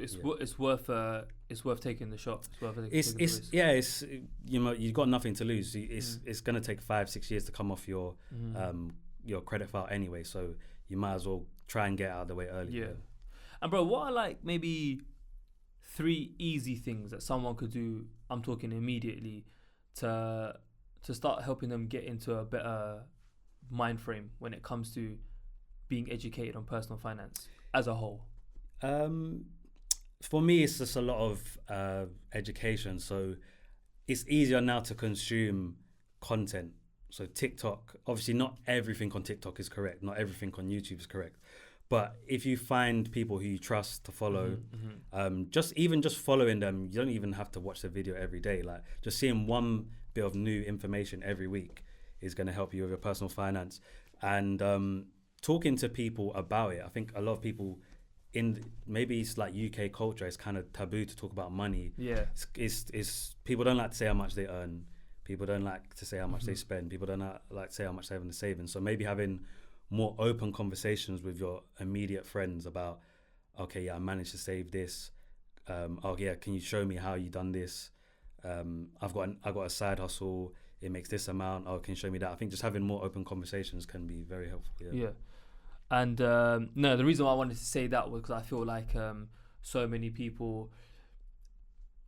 worth taking the shot. It's worth taking the risk. You've got nothing to lose. It's going to take 5-6 years to come off your credit file anyway. So you might as well try and get out of the way early. Yeah. And bro, what are like maybe 3 easy things that someone could do? I'm talking immediately to start helping them get into a better mind frame when it comes to being educated on personal finance as a whole. For me, it's just a lot of education. So it's easier now to consume content. So TikTok, obviously not everything on TikTok is correct. Not everything on YouTube is correct. But if you find people who you trust to follow, just following them, you don't even have to watch the video every day. Like just seeing one bit of new information every week is going to help you with your personal finance. And talking to people about it, I think a lot of people maybe it's like UK culture, it's kind of taboo to talk about money. Yeah, it's people don't like to say how much they earn. People don't like to say how much they spend. People don't like to say how much they have in the savings. So maybe having more open conversations with your immediate friends about, okay, yeah, I managed to save this. Oh yeah, can you show me how you done this? I've got a side hustle. It makes this amount. Oh, can you show me that? I think just having more open conversations can be very helpful. Yeah. And no, the reason why I wanted to say that was because I feel like so many people,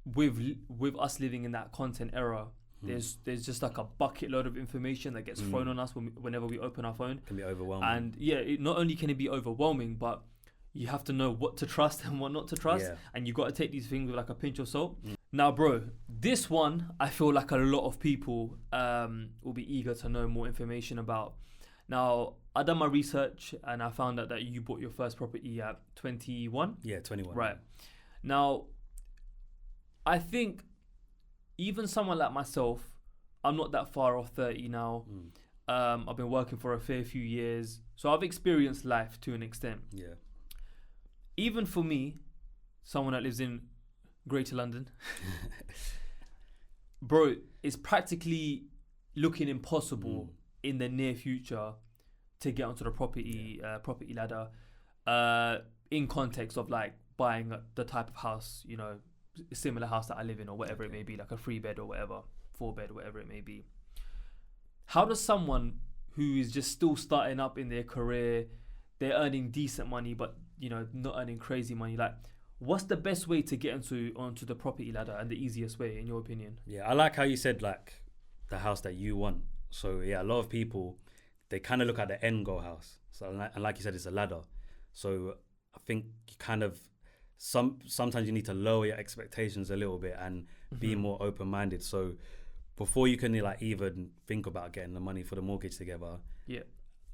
with us living in that content era, there's just like a bucket load of information that gets thrown on us whenever we open our phone. It can be overwhelming. And yeah, not only can it be overwhelming, but you have to know what to trust and what not to trust. Yeah. And you got to take these things with like a pinch of salt. Now, bro, this one, I feel like a lot of people will be eager to know more information about. Now, I done my research and I found out that you bought your first property at 21. Yeah, 21. Right. Now, I think even someone like myself, I'm not that far off 30 now. I've been working for a fair few years. So I've experienced life to an extent. Yeah. Even for me, someone that lives in Greater London, bro, it's practically looking impossible in the near future to get onto the property ladder. in context of like buying the type of house, you know, similar house that I live in or whatever it may be, like a 3-bed or whatever, 4-bed, whatever it may be. How does someone who is just still starting up in their career, they're earning decent money, but, you know, not earning crazy money, like, what's the best way to get onto the property ladder and the easiest way, in your opinion? Yeah, I like how you said, like, the house that you want. So, yeah, a lot of people, they kind of look at the end goal house. So, and like you said, it's a ladder. So, I think you kind of, sometimes you need to lower your expectations a little bit and be more open-minded. So, before you can, like, even think about getting the money for the mortgage together,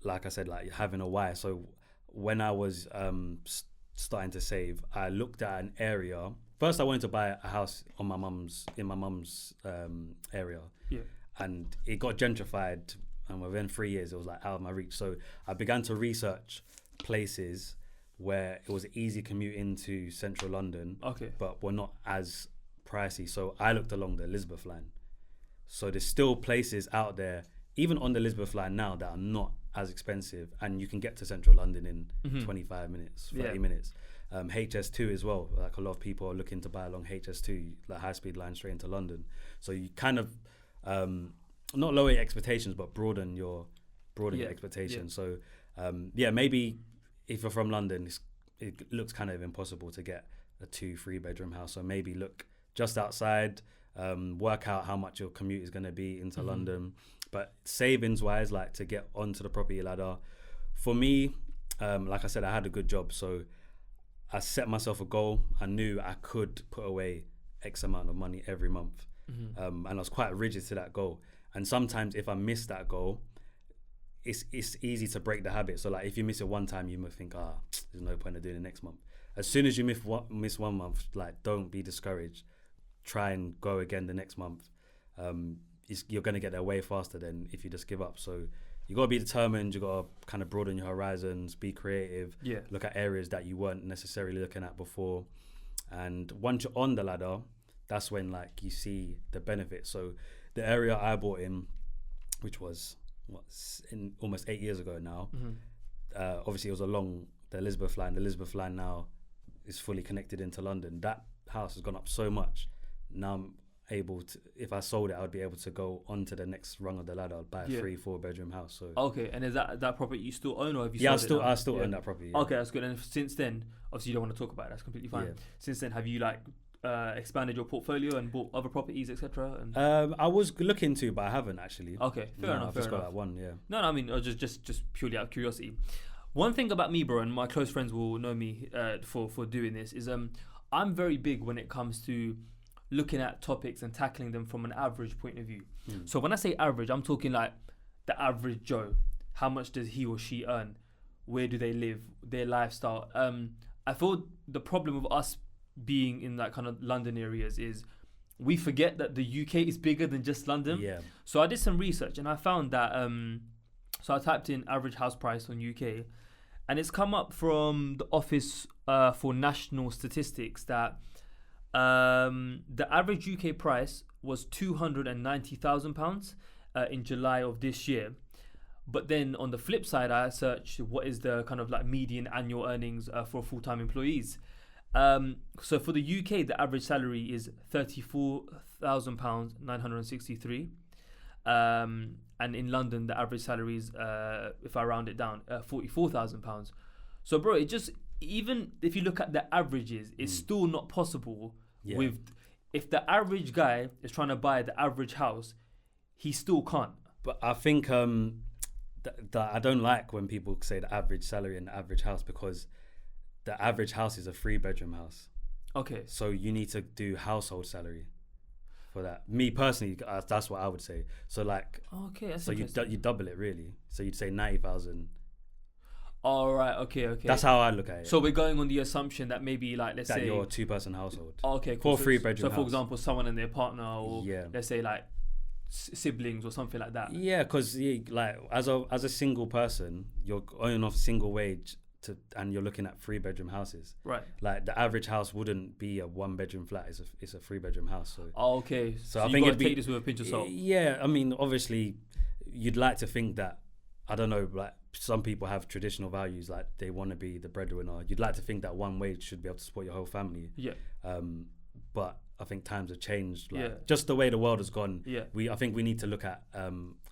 like I said, like, having a why. So, when I was starting to save, I looked at an area. First, I wanted to buy a house in my mum's area, and it got gentrified. And within 3 years, it was like out of my reach. So I began to research places where it was easy commute into central London, but were not as pricey. So I looked along the Elizabeth line. So there's still places out there, even on the Elizabeth line now, that are not as expensive, and you can get to central London in 25 minutes, 30 minutes. HS2 as well. Like, a lot of people are looking to buy along HS2, the high-speed line straight into London. So you kind of not lower your expectations, but broaden your expectations. So maybe if you're from London, it looks kind of impossible to get a 2-3 bedroom house. So maybe look just outside, work out how much your commute is going to be into London. But savings wise, like, to get onto the property ladder, for me, like I said, I had a good job. So I set myself a goal. I knew I could put away X amount of money every month. And I was quite rigid to that goal. And sometimes if I miss that goal, it's easy to break the habit. So, like, if you miss it one time, you might think, there's no point in doing it next month. As soon as you miss 1 month, like, don't be discouraged. Try and go again the next month. You're going to get there way faster than if you just give up. So you got to be determined. You got to kind of broaden your horizons, be creative, look at areas that you weren't necessarily looking at before. And once you're on the ladder, that's when, like, you see the benefits. So the area I bought in, which was almost 8 years ago now, obviously it was along the Elizabeth line. The Elizabeth line now is fully connected into London. That house has gone up so much. Now I'm able to, if I sold it, I would be able to go on to the next rung of the ladder. I'd buy a 3-4 bedroom house. So and is that property you still own, or have you sold it now? I still own that property. Okay, that's good. And since then, obviously you don't want to talk about it, that's completely fine. Since then, have you, like, expanded your portfolio and bought other properties, etc.? I was looking to, but I haven't actually. Okay, fair enough. I've just got that one. No, I mean, just purely out of curiosity. One thing about me, bro, and my close friends will know me for doing this, is I'm very big when it comes to looking at topics and tackling them from an average point of view. So when I say average, I'm talking like the average Joe. How much does he or she earn? Where do they live? Their lifestyle. I feel the problem with us being in that kind of London areas is we forget that the UK is bigger than just London. So I did some research and I found that so I typed in average house price on UK, and it's come up from the Office for National Statistics that the average UK price was £290,000 in July of this year. But then on the flip side, I searched what is the kind of like median annual earnings for full-time employees. So for the UK, the average salary is £34,963. And in London, the average salary is, if I round it down, £44,000. So, bro, it just, even if you look at the averages, it's still not possible if the average guy is trying to buy the average house, he still can't. But I think I don't like when people say the average salary and the average house, because the average house is a 3-bedroom house. Okay. So you need to do household salary for that. Me personally, that's what I would say. So like, that's so you double it really. So you'd say 90,000. All right. Okay. That's how I look at it. So we're going on the assumption that maybe, like, let's say that you're a 2-person household. Okay. Cool. For a 3-bedroom house. So for example, someone and their partner, or let's say like siblings or something like that. Yeah, because like as a single person, you're earning off single wage. And you're looking at 3-bedroom houses, right? Like the average house wouldn't be a 1-bedroom flat; it's a 3-bedroom house. So okay, so I think you've got to take this with a pinch of salt. Yeah, I mean, obviously, you'd like to think that I don't know, like some people have traditional values, like they want to be the breadwinner. You'd like to think that one wage should be able to support your whole family. Yeah. But I think times have changed. Like, Yeah. just the way the world has gone. Yeah. I think we need to look at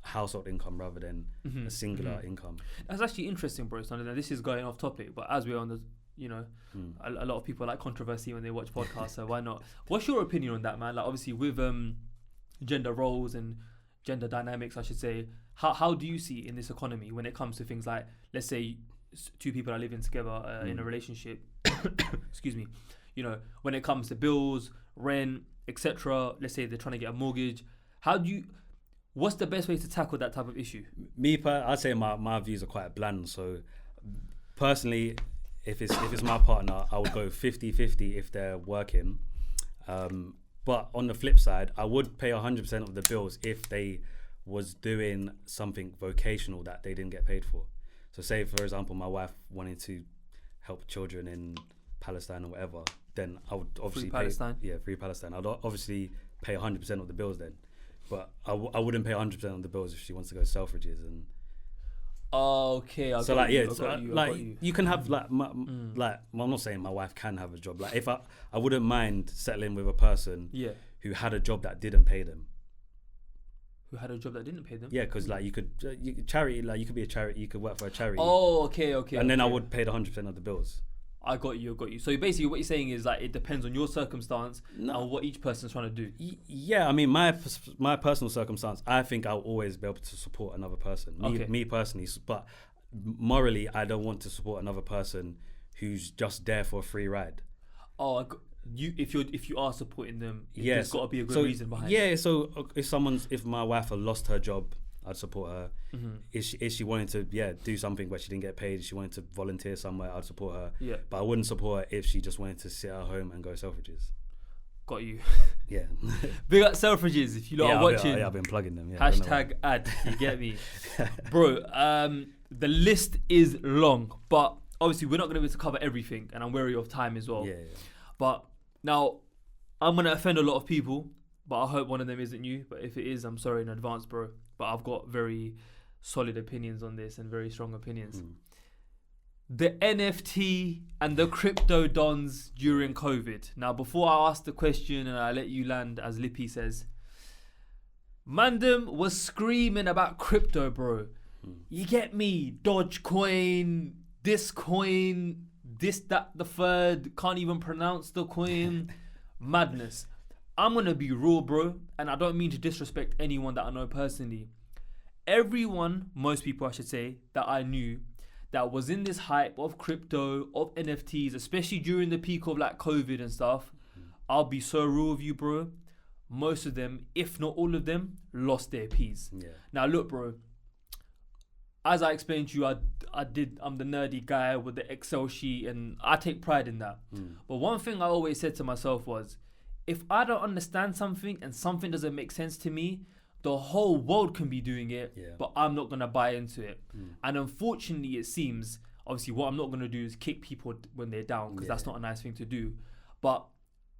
household income rather than a singular income. That's actually interesting, bro. So now this is going off topic, but as we're on the, a lot of people like controversy when they watch podcasts, so why not? What's your opinion on that, man? Like, obviously with gender roles and gender dynamics, I should say, how do you see it in this economy when it comes to things like, let's say, two people are living together in a relationship, excuse me, when it comes to bills, rent, etc. Let's say they're trying to get a mortgage. What's the best way to tackle that type of issue? I'd say my views are quite bland. So personally, if it's my partner, I would go 50-50 if they're working. But on the flip side, I would pay 100% of the bills if they was doing something vocational that they didn't get paid for. So say, for example, my wife wanted to help children in Palestine or whatever, then I would obviously free Palestine. I'd obviously pay 100% of the bills then. But I wouldn't pay 100% of the bills if she wants to go Selfridges and. Okay, you can have like I'm not saying my wife can have a job. Like if I wouldn't mind settling with a person who had a job that didn't pay them. Who had a job that didn't pay them? Yeah, because like you could charity, like you could be a charity, you could work for a charity. Oh, okay. And then I would pay the 100% of the bills. I got you. So basically what you're saying is like it depends on your circumstance and what each person's trying to do. Yeah, I mean my personal circumstance, I think I'll always be able to support another person. Me personally, but morally I don't want to support another person who's just there for a free ride. Oh, if you are supporting them, there's got to be a good reason behind it. Yeah, so if my wife had lost her job, I'd support her. If she wanted to do something where she didn't get paid, she wanted to volunteer somewhere, I'd support her. Yeah. But I wouldn't support her if she just wanted to sit at home and go Selfridges. Got you. Yeah. Big up Selfridges if you lot are watching. I've been plugging them. Yeah, hashtag ad. You get me, bro. The list is long, but obviously we're not going to be able to cover everything, and I'm wary of time as well. Yeah. But now I'm going to offend a lot of people, but I hope one of them isn't you. But if it is, I'm sorry in advance, bro. But I've got very solid opinions on this and very strong opinions. The NFT and the crypto dons during COVID. Now, before I ask the question and I let you land, as Lippy says, Mandem was screaming about crypto, bro. You get me? Dogecoin, this coin, this, that, the third, can't even pronounce the coin. Madness. I'm going to be raw, bro, and I don't mean to disrespect anyone that I know personally. Most people I should say, that I knew that was in this hype of crypto, of NFTs, especially during the peak of like COVID and stuff, I'll be so raw with you, bro. Most of them, if not all of them, lost their peas. Yeah. Now look, bro, as I explained to you, I'm the nerdy guy with the Excel sheet and I take pride in that. But one thing I always said to myself was, if I don't understand something and something doesn't make sense to me, the whole world can be doing it, but I'm not going to buy into it. And unfortunately, it seems, obviously, what I'm not going to do is kick people when they're down, because that's not a nice thing to do. But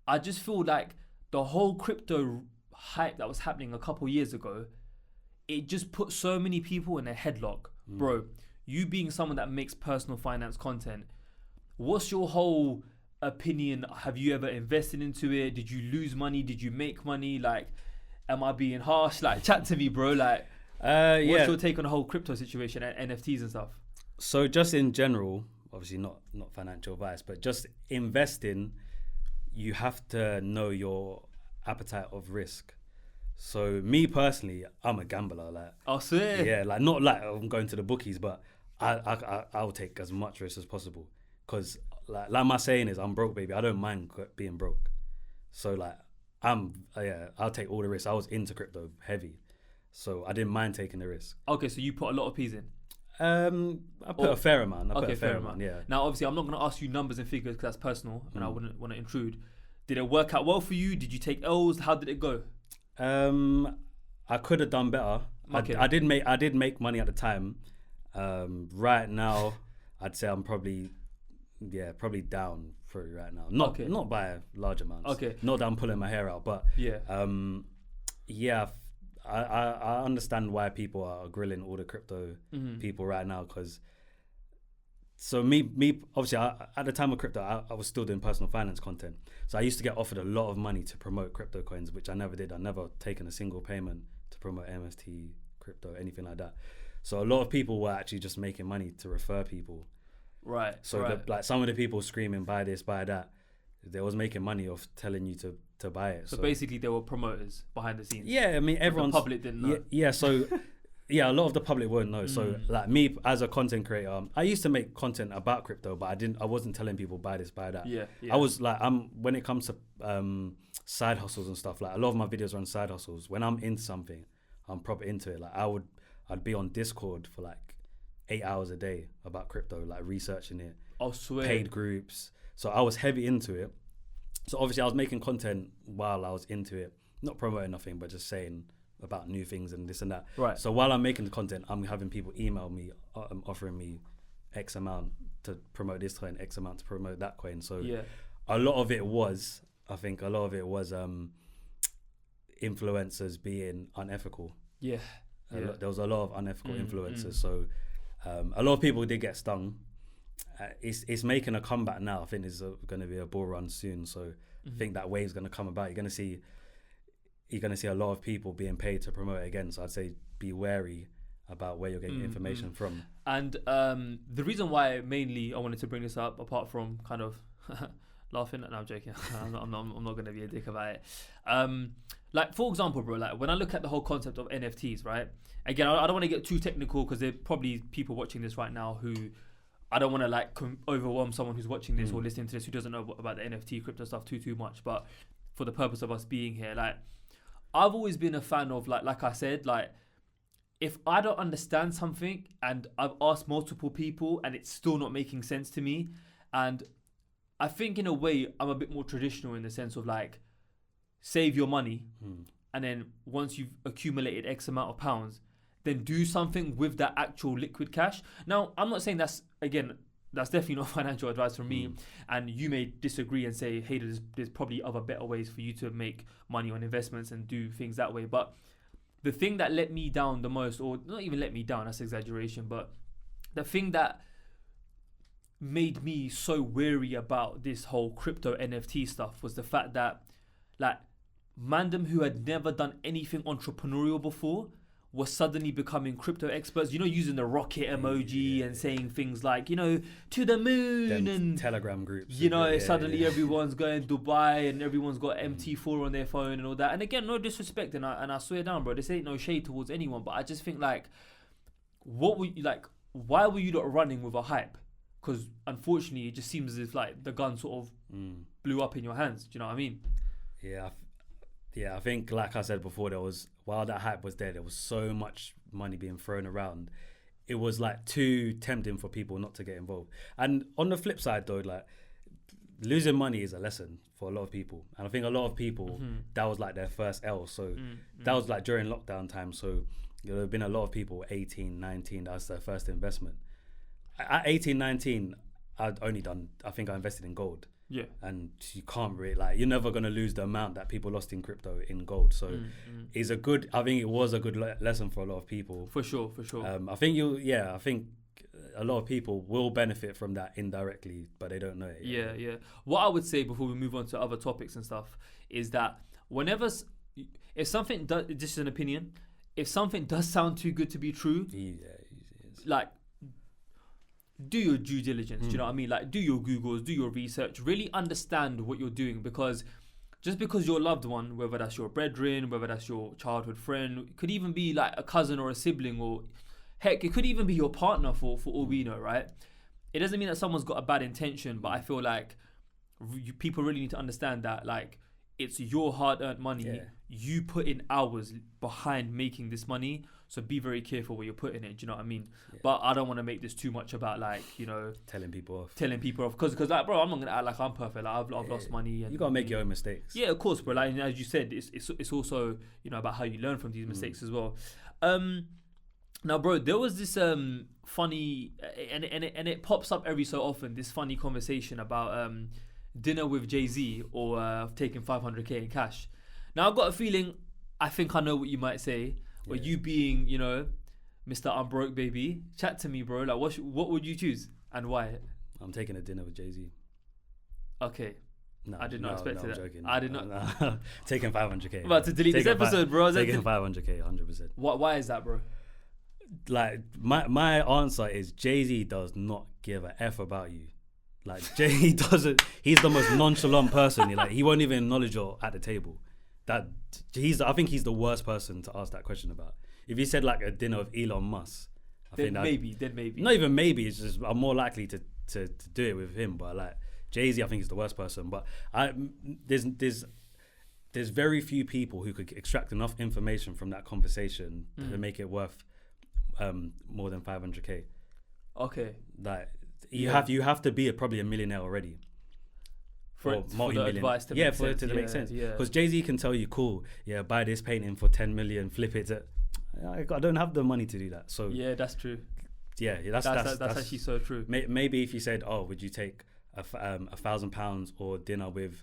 I just feel like the whole crypto hype that was happening a couple years ago, it just put so many people in a headlock. Bro, you being someone that makes personal finance content, what's your whole opinion? Have you ever invested into it? Did you lose money? Did you make money? Like, am I being harsh? Like, chat to me, bro. Like, what's your take on the whole crypto situation and NFTs and stuff? So just in general, obviously not financial advice, but just investing, you have to know your appetite of risk. So me personally, I'm a gambler. Like, I swear. Yeah, like not like I'm going to the bookies, but I'll take as much risk as possible. Cause like my saying is, I'm broke, baby. I don't mind being broke. So like I'll take all the risks. I was into crypto heavy, so I didn't mind taking the risk. Okay, so you put a lot of P's in. I put a fair amount. Fair amount. Yeah. Now, obviously, I'm not going to ask you numbers and figures because that's personal, and I wouldn't want to intrude. Did it work out well for you? Did you take L's? How did it go? I could have done better. Okay. I did make money at the time. Right now, I'd say I'm probably down for it right now. Not by a large amount. Okay. Not that I'm pulling my hair out, but I understand why people are grilling all the crypto people right now, because so me obviously at the time of crypto, I was still doing personal finance content. So I used to get offered a lot of money to promote crypto coins, which I never did. I never taken a single payment to promote NFT Crypto, anything like that. So a lot of people were actually just making money to refer people. Right. So like some of the people screaming, buy this, buy that, they was making money off telling you to buy it. So basically they were promoters behind the scenes. Yeah, I mean, everyone's... The public didn't know. Yeah, so... Yeah, a lot of the public won't know. So like me as a content creator, I used to make content about crypto, but I wasn't telling people buy this, buy that. Yeah. I was like, when it comes to side hustles and stuff, like a lot of my videos are on side hustles. When I'm into something, I'm proper into it. Like I'd be on Discord for like 8 hours a day about crypto, like researching it. I swear. Paid groups. So I was heavy into it. So obviously I was making content while I was into it, not promoting nothing, but just saying about new things and this and that. Right. So while I'm making the content, I'm having people email me, offering me X amount to promote this coin, X amount to promote that coin. So a lot of it was, influencers being unethical. Yeah. There was a lot of unethical influencers. So a lot of people did get stung. It's making a comeback now. I think there's going to be a bull run soon. So I think that wave's going to come about. You're going to see a lot of people being paid to promote it again. So I'd say be wary about where you're getting information from. And the reason why mainly I wanted to bring this up, apart from kind of laughing, no, I'm joking. I'm not going to be a dick about it. Like for example, bro, like when I look at the whole concept of NFTs, right? Again, I don't want to get too technical because there are probably people watching this right now who I don't want to like overwhelm someone who's watching this or listening to this who doesn't know about the NFT crypto stuff too much. But for the purpose of us being here, like I've always been a fan of like I said, like if I don't understand something and I've asked multiple people and it's still not making sense to me, and I think in a way I'm a bit more traditional in the sense of like save your money and then once you've accumulated X amount of pounds, then do something with that actual liquid cash. Now, I'm not saying that's definitely not financial advice from me, and you may disagree and say, hey, there's probably other better ways for you to make money on investments and do things that way. But the thing that let me down the most, or not even let me down, that's exaggeration, but the thing that made me so wary about this whole crypto NFT stuff was the fact that like mandem who had never done anything entrepreneurial before was suddenly becoming crypto experts, using the rocket emoji and saying things like, to the moon and Telegram groups. Suddenly everyone's going Dubai and everyone's got MT4 on their phone and all that. And again, no disrespect, and I swear down, bro, this ain't no shade towards anyone, but I just think like, why were you not running with a hype? Because unfortunately, it just seems as if like the gun sort of blew up in your hands. Do you know what I mean? Yeah, I think like I said before, while that hype was there was so much money being thrown around. It was like too tempting for people not to get involved. And on the flip side though, like losing money is a lesson for a lot of people. And I think a lot of people, that was like their first L. So that was like during lockdown time. So there have been a lot of people 18, 19, that's their first investment. At 18, 19, I invested in gold. Yeah. And you can't really, you're never going to lose the amount that people lost in crypto in gold. So I think it was a good lesson for a lot of people. For sure. I think a lot of people will benefit from that indirectly, but they don't know it. Yeah. What I would say before we move on to other topics and stuff is that if something does, this is an opinion, if something does sound too good to be true, like, do your due diligence, do you know what I mean? Like, do your Googles, do your research, really understand what you're doing, because just because your loved one, whether that's your brethren, whether that's your childhood friend, it could even be like a cousin or a sibling, or heck, it could even be your partner for all we know, right? It doesn't mean that someone's got a bad intention, but I feel like people really need to understand that, like, it's your hard-earned money. Yeah. You put in hours behind making this money, so be very careful where you're putting it. Do you know what I mean? Yeah. But I don't want to make this too much about telling people off. Because like, bro, I'm not gonna act like I'm perfect. Like I've lost money. And you gotta make your own mistakes. Yeah, of course, bro. Like as you said, it's also about how you learn from these mistakes as well. Now, bro, there was this funny and it pops up every so often. This funny conversation about dinner with Jay-Z or taking 500k in cash. Now I've got a feeling I think I know what you might say. Or you being, you know, Mr. I'm broke, baby. Chat to me, bro. Like, what would you choose and why? I'm taking a dinner with Jay-Z. Okay. No, I did not expect I'm that. joking. I did not. No. Taking 500k. I'm about to delete this episode, bro. Taking 500k, 100%. Why is that, bro? Like, my answer is Jay-Z does not give a F about you. Like, Jay doesn't. He's the most nonchalant person. He won't even acknowledge you at the table. I think he's the worst person to ask that question about. If he said like a dinner with Elon Musk, then maybe. Not even maybe. It's just I'm more likely to do it with him. But like Jay-Z, I think is the worst person. But there's very few people who could extract enough information from that conversation to make it worth more than 500k. Okay. Like you have to be probably a millionaire already. For the advice to make sense. To make sense. Yeah. Because Jay-Z can tell you, cool, buy this painting for 10 million, flip it to... I don't have the money to do that. So yeah, that's true. Yeah, that's actually so true. Maybe if you said, oh, would you take £1,000 or dinner with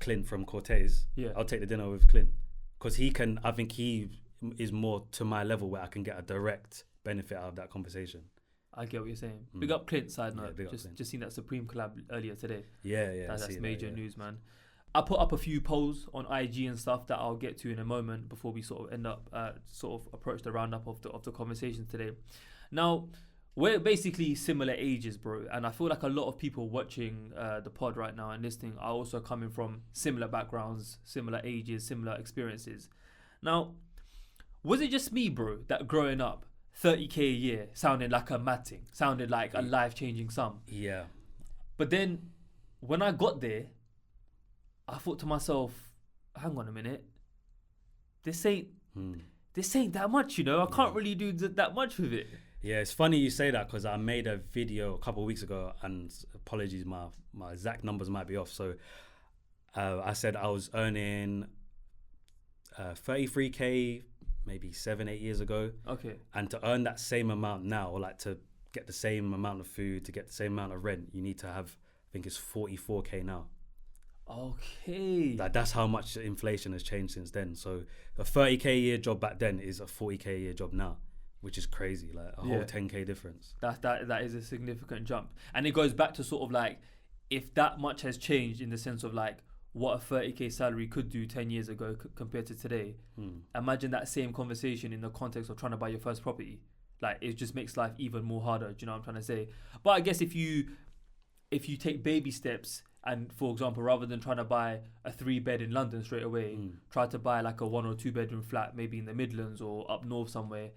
Clint from Cortez? Yeah. I'll take the dinner with Clint. Because I think he is more to my level where I can get a direct benefit out of that conversation. I get what you're saying. Big up Clint, side note. Clint. Just seen that Supreme collab earlier today. Yeah. That's major news, man. I put up a few polls on IG and stuff that I'll get to in a moment before we sort of end up approach the roundup of the conversation today. Now, we're basically similar ages, bro, and I feel like a lot of people watching the pod right now and listening are also coming from similar backgrounds, similar ages, similar experiences. Now, was it just me, bro, that growing up 30k a year sounded like a mad thing, sounded like a life-changing sum? Yeah. But then when I got there, I thought to myself, hang on a minute, this ain't that much, you know? I can't really do that much with it. Yeah, it's funny you say that because I made a video a couple of weeks ago, and apologies, my exact numbers might be off. So I said I was earning 33k maybe 7-8 years ago. Okay. And to earn that same amount now, or like to get the same amount of food, to get the same amount of rent, you need to have, I think it's 44k now. Okay. Like that's how much inflation has changed since then. So a 30k a year job back then is a 40k a year job now, which is crazy, like a whole 10k difference. That is a significant jump. And it goes back to sort of like, if that much has changed in the sense of like what a 30k salary could do 10 years ago compared to today, imagine that same conversation in the context of trying to buy your first property. Like it just makes life even more harder. Do you know what I'm trying to say? But I guess if you take baby steps, and for example, rather than trying to buy a 3-bed in London straight away, try to buy like a 1 or 2 bedroom flat, maybe in the Midlands or up north somewhere,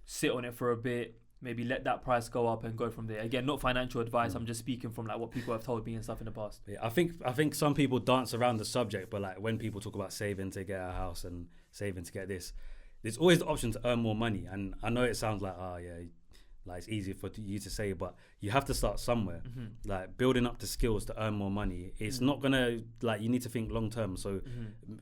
sit on it for a bit, maybe let that price go up and go from there. Again, not financial advice. I'm just speaking from like what people have told me and stuff in the past. Yeah, I think some people dance around the subject, but like when people talk about saving to get a house and saving to get this, there's always the option to earn more money. And I know it sounds like, like it's easy for you to say, but you have to start somewhere. Like building up the skills to earn more money. It's not gonna, like, you need to think long term. So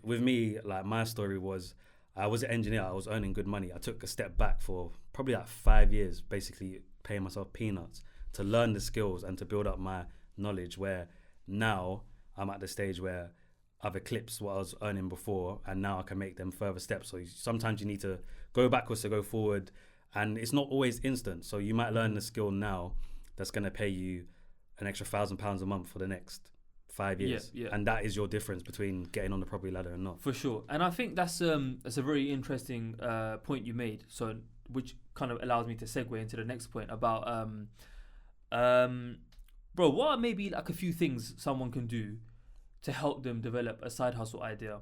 with me, like my story was, I was an engineer, I was earning good money. I took a step back for probably like 5 years, basically paying myself peanuts to learn the skills and to build up my knowledge, where now I'm at the stage where I've eclipsed what I was earning before, and now I can make them further steps. So sometimes you need to go backwards to go forward, and it's not always instant. So you might learn the skill now that's going to pay you an extra £1,000 a month for the next 5 years. Yeah. And that is your difference between getting on the property ladder and not. For sure. And I think that's a very interesting point you made. So, which kind of allows me to segue into the next point about, bro, what are maybe like a few things someone can do to help them develop a side hustle idea?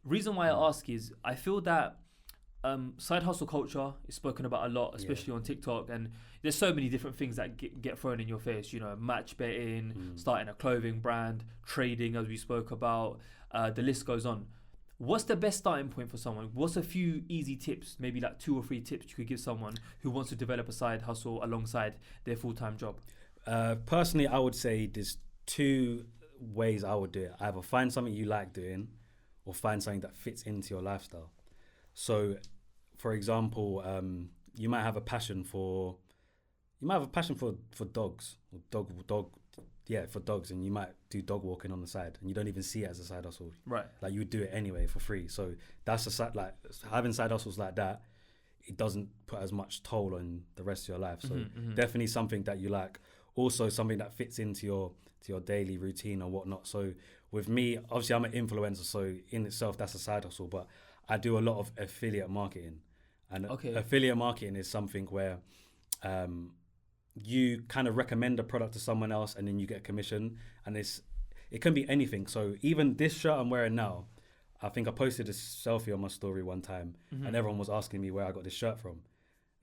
Reason why I ask is I feel that side hustle culture is spoken about a lot, especially on TikTok, and there's so many different things that get thrown in your face, you know, match betting, starting a clothing brand, trading, as we spoke about, the list goes on. What's the best starting point for someone? What's a few easy tips, maybe like 2 or 3 tips you could give someone who wants to develop a side hustle alongside their full-time job? Personally, I would say there's 2 ways I would do it. Either find something you like doing or find something that fits into your lifestyle. So, for example, you might have a passion for dogs, or dog for dogs, and you might do dog walking on the side, and you don't even see it as a side hustle. Right. Like you would do it anyway for free. So that's having side hustles like that. It doesn't put as much toll on the rest of your life. So definitely something that you like. Also something that fits into your daily routine or whatnot. So with me, obviously I'm an influencer, so in itself that's a side hustle. But I do a lot of affiliate marketing, and affiliate marketing is something where you kind of recommend a product to someone else, and then you get a commission. And it can be anything. So even this shirt I'm wearing now, I think I posted a selfie on my story one time, and everyone was asking me where I got this shirt from.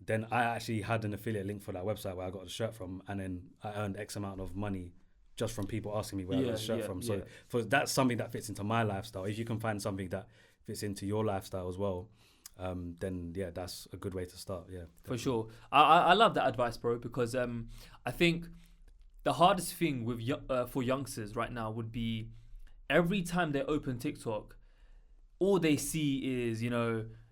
Then I actually had an affiliate link for that website where I got the shirt from, and then I earned X amount of money just from people asking me where I got the shirt from. So that's something that fits into my lifestyle. If you can find something that fits into your lifestyle as well, then that's a good way to start. Yeah, definitely. For sure. I love that advice, bro, because I think the hardest thing with for youngsters right now would be every time they open TikTok, all they see is,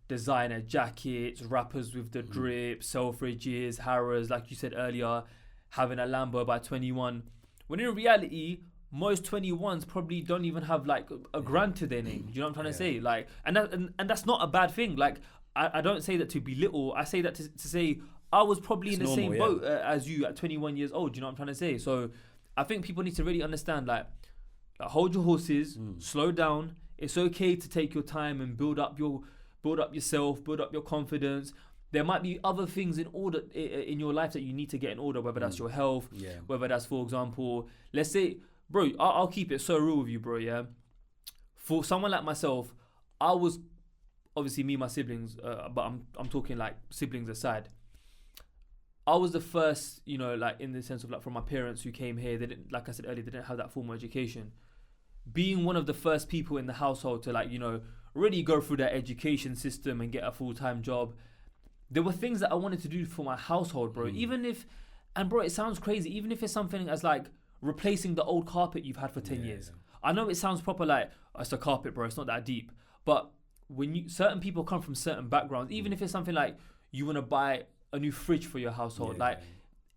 designer jackets, rappers with the drip, Selfridges, Harrods, like you said earlier, having a Lambo by 21. When in reality, most 21s probably don't even have like a grand to their name. Do you know what I'm trying to say? Like, and that's not a bad thing. Like, I don't say that to belittle. I say that to say I was probably in the same boat as you at 21 years old. Do you know what I'm trying to say? So I think people need to really understand, like hold your horses, slow down. It's okay to take your time and build up yourself, build up your confidence. There might be other things in your life that you need to get in order, whether that's your health, whether that's, for example, let's say, bro, I'll keep it so real with you, bro, yeah? For someone like myself, I was, obviously me and my siblings, but I'm talking like siblings aside, I was the first, like in the sense of like from my parents who came here, they didn't, like I said earlier, they didn't have that formal education. Being one of the first people in the household to like, really go through that education system and get a full-time job, there were things that I wanted to do for my household, bro. Even if, and bro, it sounds crazy, even if it's something as like replacing the old carpet you've had for 10 years. I know it sounds proper like, it's a carpet, bro, it's not that deep. But when certain people come from certain backgrounds, even if it's something like you want to buy a new fridge for your household,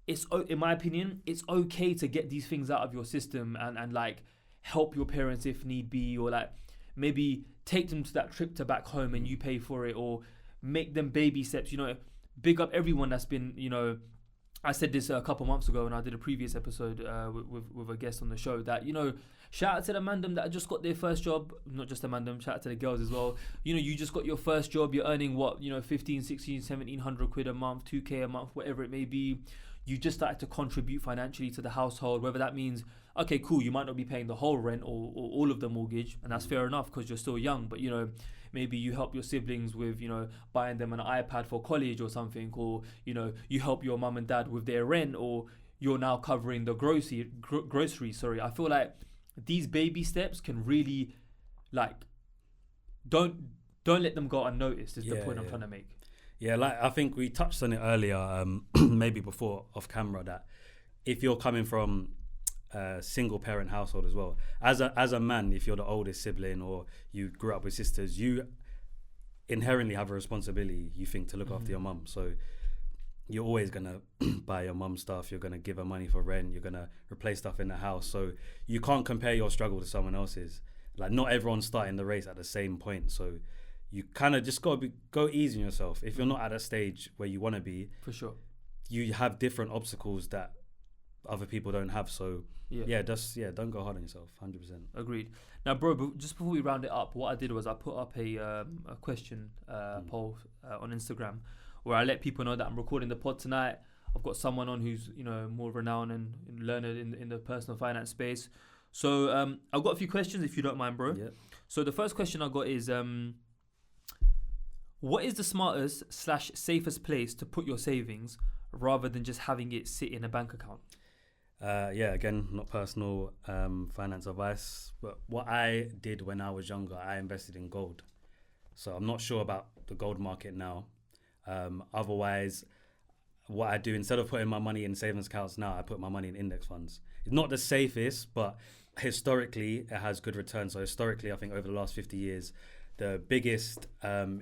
it's, in my opinion, it's okay to get these things out of your system and like help your parents if need be, or like maybe take them to that trip to back home and you pay for it, or make them baby steps. Big up everyone that's been, I said this a couple months ago when I did a previous episode with a guest on the show, that, shout out to the mandem that just got their first job, not just the mandem, shout out to the girls as well. You just got your first job, you're earning what, 15, 16, 1700 quid a month, 2k a month, whatever it may be. You just started to contribute financially to the household, whether that means, okay, cool, you might not be paying the whole rent or all of the mortgage, and that's fair enough because you're still young, but maybe you help your siblings with, buying them an iPad for college or something, or, you help your mum and dad with their rent, or you're now covering the groceries. Sorry. I feel like these baby steps can really, like, don't let them go unnoticed is the point I'm trying to make. Yeah, like I think we touched on it earlier, maybe before off camera, that if you're coming from a single parent household as well, as a man, if you're the oldest sibling or you grew up with sisters, you inherently have a responsibility, you think, to look after your mum. So you're always gonna buy your mum stuff, you're gonna give her money for rent, you're gonna replace stuff in the house. So you can't compare your struggle to someone else's. Like, not everyone's starting the race at the same point. So you kind of just gotta go easy on yourself. If you're not at a stage where you want to be, for sure, you have different obstacles that other people don't have. So don't go hard on yourself. 100%. Agreed. Now, bro, just before we round it up, what I did was I put up a question poll on Instagram where I let people know that I'm recording the pod tonight. I've got someone on who's more renowned and learned in the personal finance space. So I've got a few questions if you don't mind, bro. Yeah. So the first question I got is, what is the smartest / safest place to put your savings rather than just having it sit in a bank account? Again, not personal finance advice, but what I did when I was younger, I invested in gold. So I'm not sure about the gold market now. Otherwise, what I do, instead of putting my money in savings accounts now, I put my money in index funds. It's not the safest, but historically, it has good returns. So historically, I think over the last 50 years, the biggest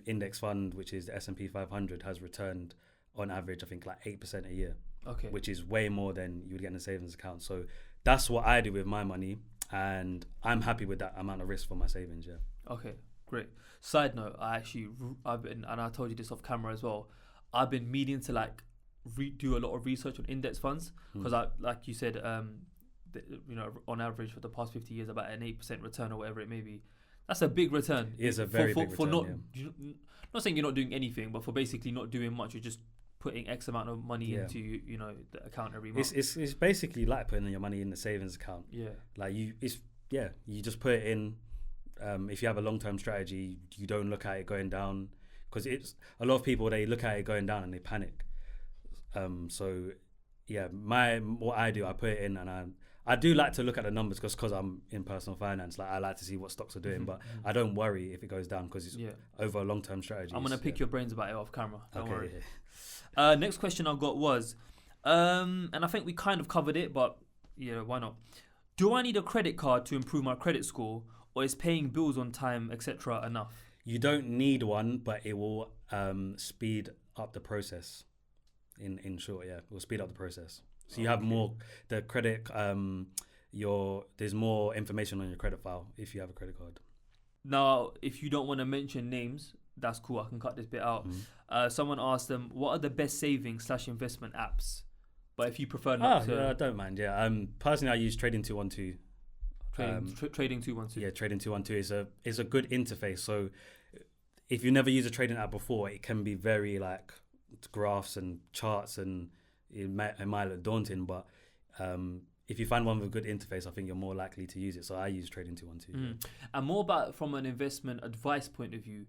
index fund, which is the S&P 500, has returned on average, I think, like 8% a year. Okay. Which is way more than you would get in a savings account. So that's what I do with my money, and I'm happy with that amount of risk for my savings. Yeah. Okay, great. Side note, I've been, and I told you this off camera as well, I've been meaning to like do a lot of research on index funds, because like you said, on average for the past 50 years, about an 8% return or whatever it may be. That's a big return. It is a very big return. Not saying you're not doing anything, but for basically not doing much, you're just putting X amount of money into the account every month. It's basically like putting your money in the savings account. Yeah. Like you just put it in. If you have a long-term strategy, you don't look at it going down, because it's a lot of people, they look at it going down and they panic. So yeah, what I do, I put it in, and I do like to look at the numbers because I'm in personal finance. Like I like to see what stocks are doing, but I don't worry if it goes down because it's over a long-term strategy. I'm gonna pick your brains about it off camera. Don't worry. Yeah. Next question I got was, and I think we kind of covered it, but why not? Do I need a credit card to improve my credit score, or is paying bills on time, etc., enough? You don't need one, but it will speed up the process. In short, it will speed up the process. So you have more the credit. There's more information on your credit file if you have a credit card. Now, if you don't want to mention names, that's cool. I can cut this bit out. Someone asked them, what are the best saving/investment apps? But if you prefer not to... I don't mind, personally, I use Trading 212. Trading 212. Yeah, Trading 212 is a good interface. So if you never used a trading app before, it can be very like graphs and charts, and it might look daunting, but if you find one with a good interface, I think you're more likely to use it. So I use Trading 212. And more about from an investment advice point of view,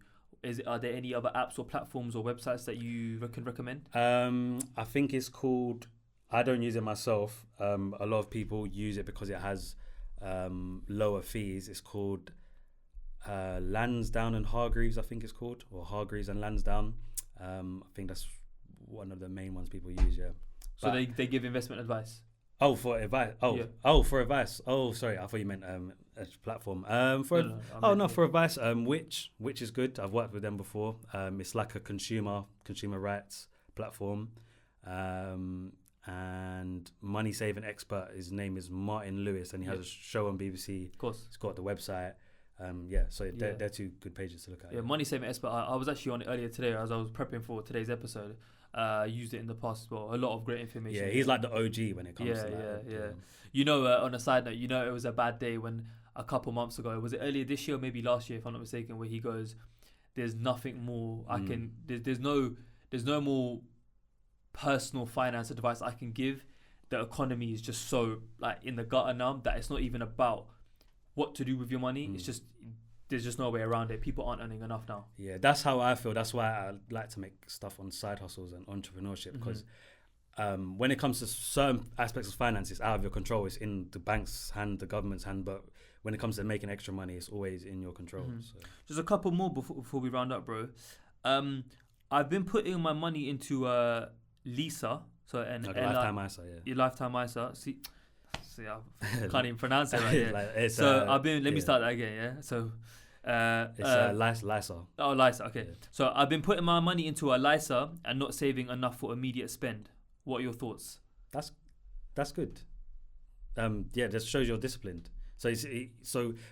are there any other apps or platforms or websites that you can recommend? I think it's called, I don't use it myself. A lot of people use it because it has lower fees. It's called Lansdowne and Hargreaves, I think it's called, or Hargreaves and Lansdowne. I think that's one of the main ones people use. So they give investment advice. Oh, for advice. For advice. Oh, sorry. I thought you meant a platform. For advice. Which is good. I've worked with them before. It's like a consumer rights platform. And money saving expert. His name is Martin Lewis, and he has a show on BBC. Of course, he's got the website. So they're two good pages to look at. Yeah, money saving expert. I was actually on it earlier today as I was prepping for today's episode. Used it in the past as well. A lot of great information. Yeah, he's like the OG when it comes to that. Yeah. On a side note, it was a bad day when a couple months ago, was it earlier this year or maybe last year, if I'm not mistaken, where he goes, "There's nothing more I can. There's no more personal finance advice I can give. The economy is just so like in the gutter now that it's not even about what to do with your money. It's just there's just no way around it. People aren't earning enough now." Yeah, that's how I feel. That's why I like to make stuff on side hustles and entrepreneurship, because when it comes to certain aspects of finance, it's out of your control. It's in the bank's hand, the government's hand, but when it comes to making extra money, it's always in your control. So. Just a couple more before we round up, bro. I've been putting my money into Lisa, lifetime ISA, your lifetime ISA. See, I can't even pronounce it right here. Let me start that again. Yeah, so it's Lisa. Oh, Lisa. Okay. Yeah. So I've been putting my money into a Lisa and not saving enough for immediate spend. What are your thoughts? That's good. That shows you're disciplined. So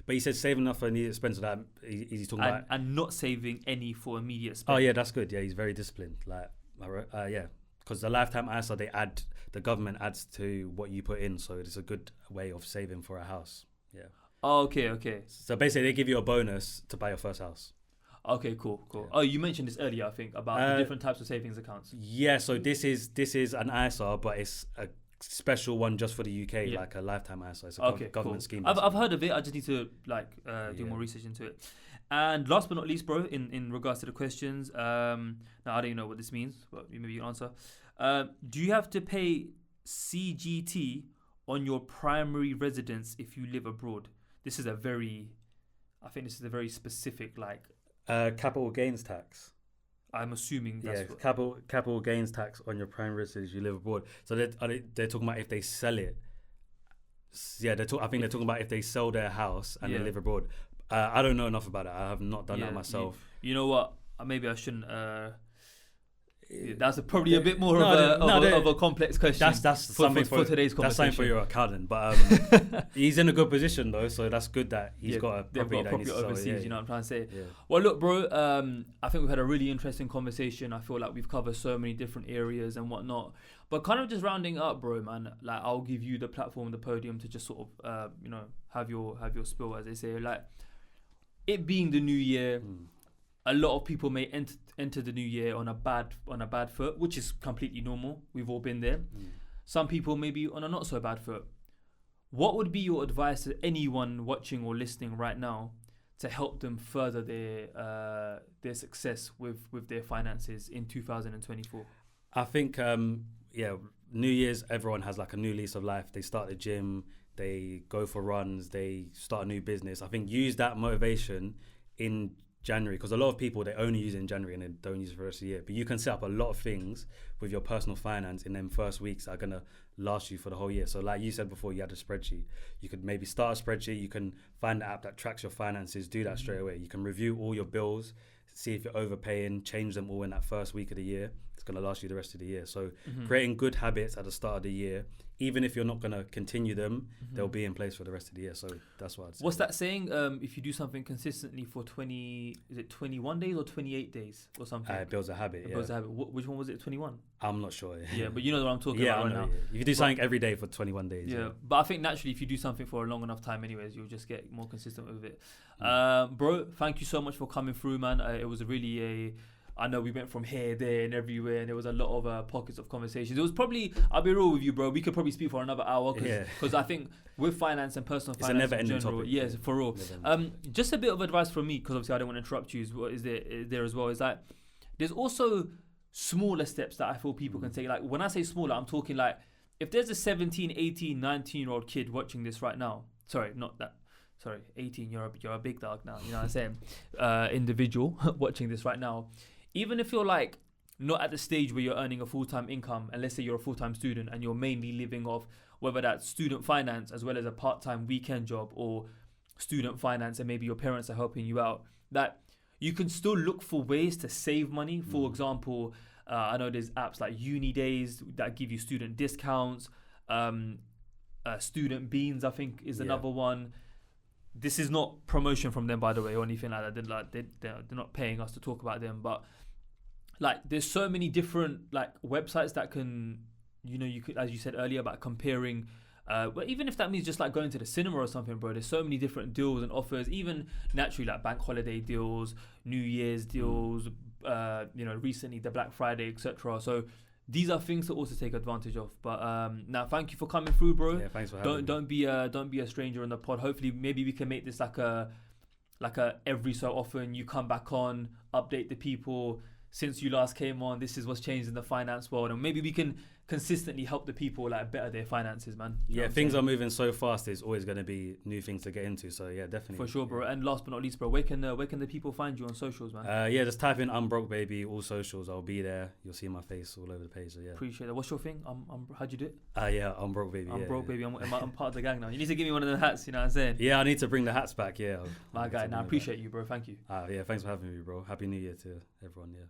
but he said save enough for immediate spend. So that he's talking about and not saving any for immediate spend. Oh yeah, that's good. Yeah, he's very disciplined. Because the lifetime ISA, the government adds to what you put in, so it's a good way of saving for a house. Yeah. Oh, okay. So basically, they give you a bonus to buy your first house. Okay, cool. Yeah. Oh, you mentioned this earlier, I think, about the different types of savings accounts. Yeah, so this is an ISA, but it's a special one just for the UK, like a lifetime ISA. It's a government scheme. I've heard of it. I just need to do more research into it. And last but not least, bro, in regards to the questions, now I don't even know what this means, but maybe you can answer. Do you have to pay CGT on your primary residence if you live abroad? This is a very specific capital gains tax. I'm assuming that's capital gains tax on your primary residence if you live abroad. So they're talking about if they sell it. Yeah, they're talking about if they sell their house and they live abroad. I don't know enough about it. I have not done that myself. You know what? Maybe I shouldn't. That's probably a bit more of a complex question. That's something for today's conversation. That's something for your accountant. But he's in a good position though, so that's good that he's got a property that needs to sell. overseas. You know what I'm trying to say? Yeah. Well, look, bro. I think we've had a really interesting conversation. I feel like we've covered so many different areas and whatnot. But kind of just rounding up, bro, man. Like, I'll give you the platform, the podium to just sort of, have your spill, as they say. Like, it being the new year. A lot of people may enter the new year on a bad foot, which is completely normal. We've all been there. Some people may be on a not so bad foot. What would be your advice to anyone watching or listening right now to help them further their success with their finances in 2024? I think New Year's, everyone has like a new lease of life. They start the gym, they go for runs, they start a new business. I think use that motivation in January, because a lot of people, they only use it in January and then don't use it for the rest of the year. But you can set up a lot of things with your personal finance in them first weeks that are going to last you for the whole year. So like you said before, you had a spreadsheet. You could maybe start a spreadsheet. You can find an app that tracks your finances, do that straight away. You can review all your bills, see if you're overpaying, change them all in that first week of the year. It's going to last you the rest of the year. So creating good habits at the start of the year, even if you're not going to continue them, they'll be in place for the rest of the year. So that's what I'd say. What's that saying? If you do something consistently for 21 days or 28 days or something? It builds a habit. It builds a habit. Which one was it? 21? I'm not sure. Yeah, but you know what I'm talking about right now. Yeah. You can do something every day for 21 days. Yeah, but I think naturally, if you do something for a long enough time, anyways, you'll just get more consistent with it. Bro, thank you so much for coming through, man. It was I know we went from here, there, and everywhere, and there was a lot of pockets of conversations. It was probably, I'll be real with you, bro, we could probably speak for another hour, because I think with finance and personal finance, it's a never-ending topic. Yes, for real. Just a bit of advice from me, because obviously I don't want to interrupt you. What is there as well? Is that there's also smaller steps that I feel people can take. Like, when I say smaller, I'm talking like, if there's a 17, 18, 19-year-old kid watching this right now, 18, you're a big dog now, you know what I'm saying? Individual watching this right now, even if you're like not at the stage where you're earning a full-time income, and let's say you're a full-time student and you're mainly living off whether that's student finance as well as a part-time weekend job, or student finance and maybe your parents are helping you out, that you can still look for ways to save money. For example, I know there's apps like Uni Days that give you student discounts. Student Beans, I think, is another one. This is not promotion from them, by the way, or anything like that. They're not paying us to talk about them, but like, there's so many different like websites that can, you could, as you said earlier, about comparing. But even if that means just like going to the cinema or something, bro, there's so many different deals and offers. Even naturally, like bank holiday deals, New Year's deals. Recently the Black Friday, etc. So these are things to also take advantage of. But now, thank you for coming through, bro. Yeah, thanks for having me. Don't be a stranger in the pod. Hopefully, maybe we can make this like a every so often you come back on, update the people. Since you last came on, this is what's changed in the finance world, and maybe we can consistently help the people like better their finances, man. You know things are moving so fast. There's always going to be new things to get into. So yeah, definitely. For sure, bro. And last but not least, bro, where can the people find you on socials, man? Just type in Unbroke Baby, all socials. I'll be there. You'll see my face all over the page. So yeah. Appreciate that. What's your thing? How'd you do it? Unbroke Baby. Unbroke Baby. I'm part of the gang now. You need to give me one of the hats. You know what I'm saying? Yeah, I need to bring the hats back. Yeah. My guy. Now, I appreciate you, bro. Thank you. Yeah, thanks for having me, bro. Happy New Year to everyone. Yeah.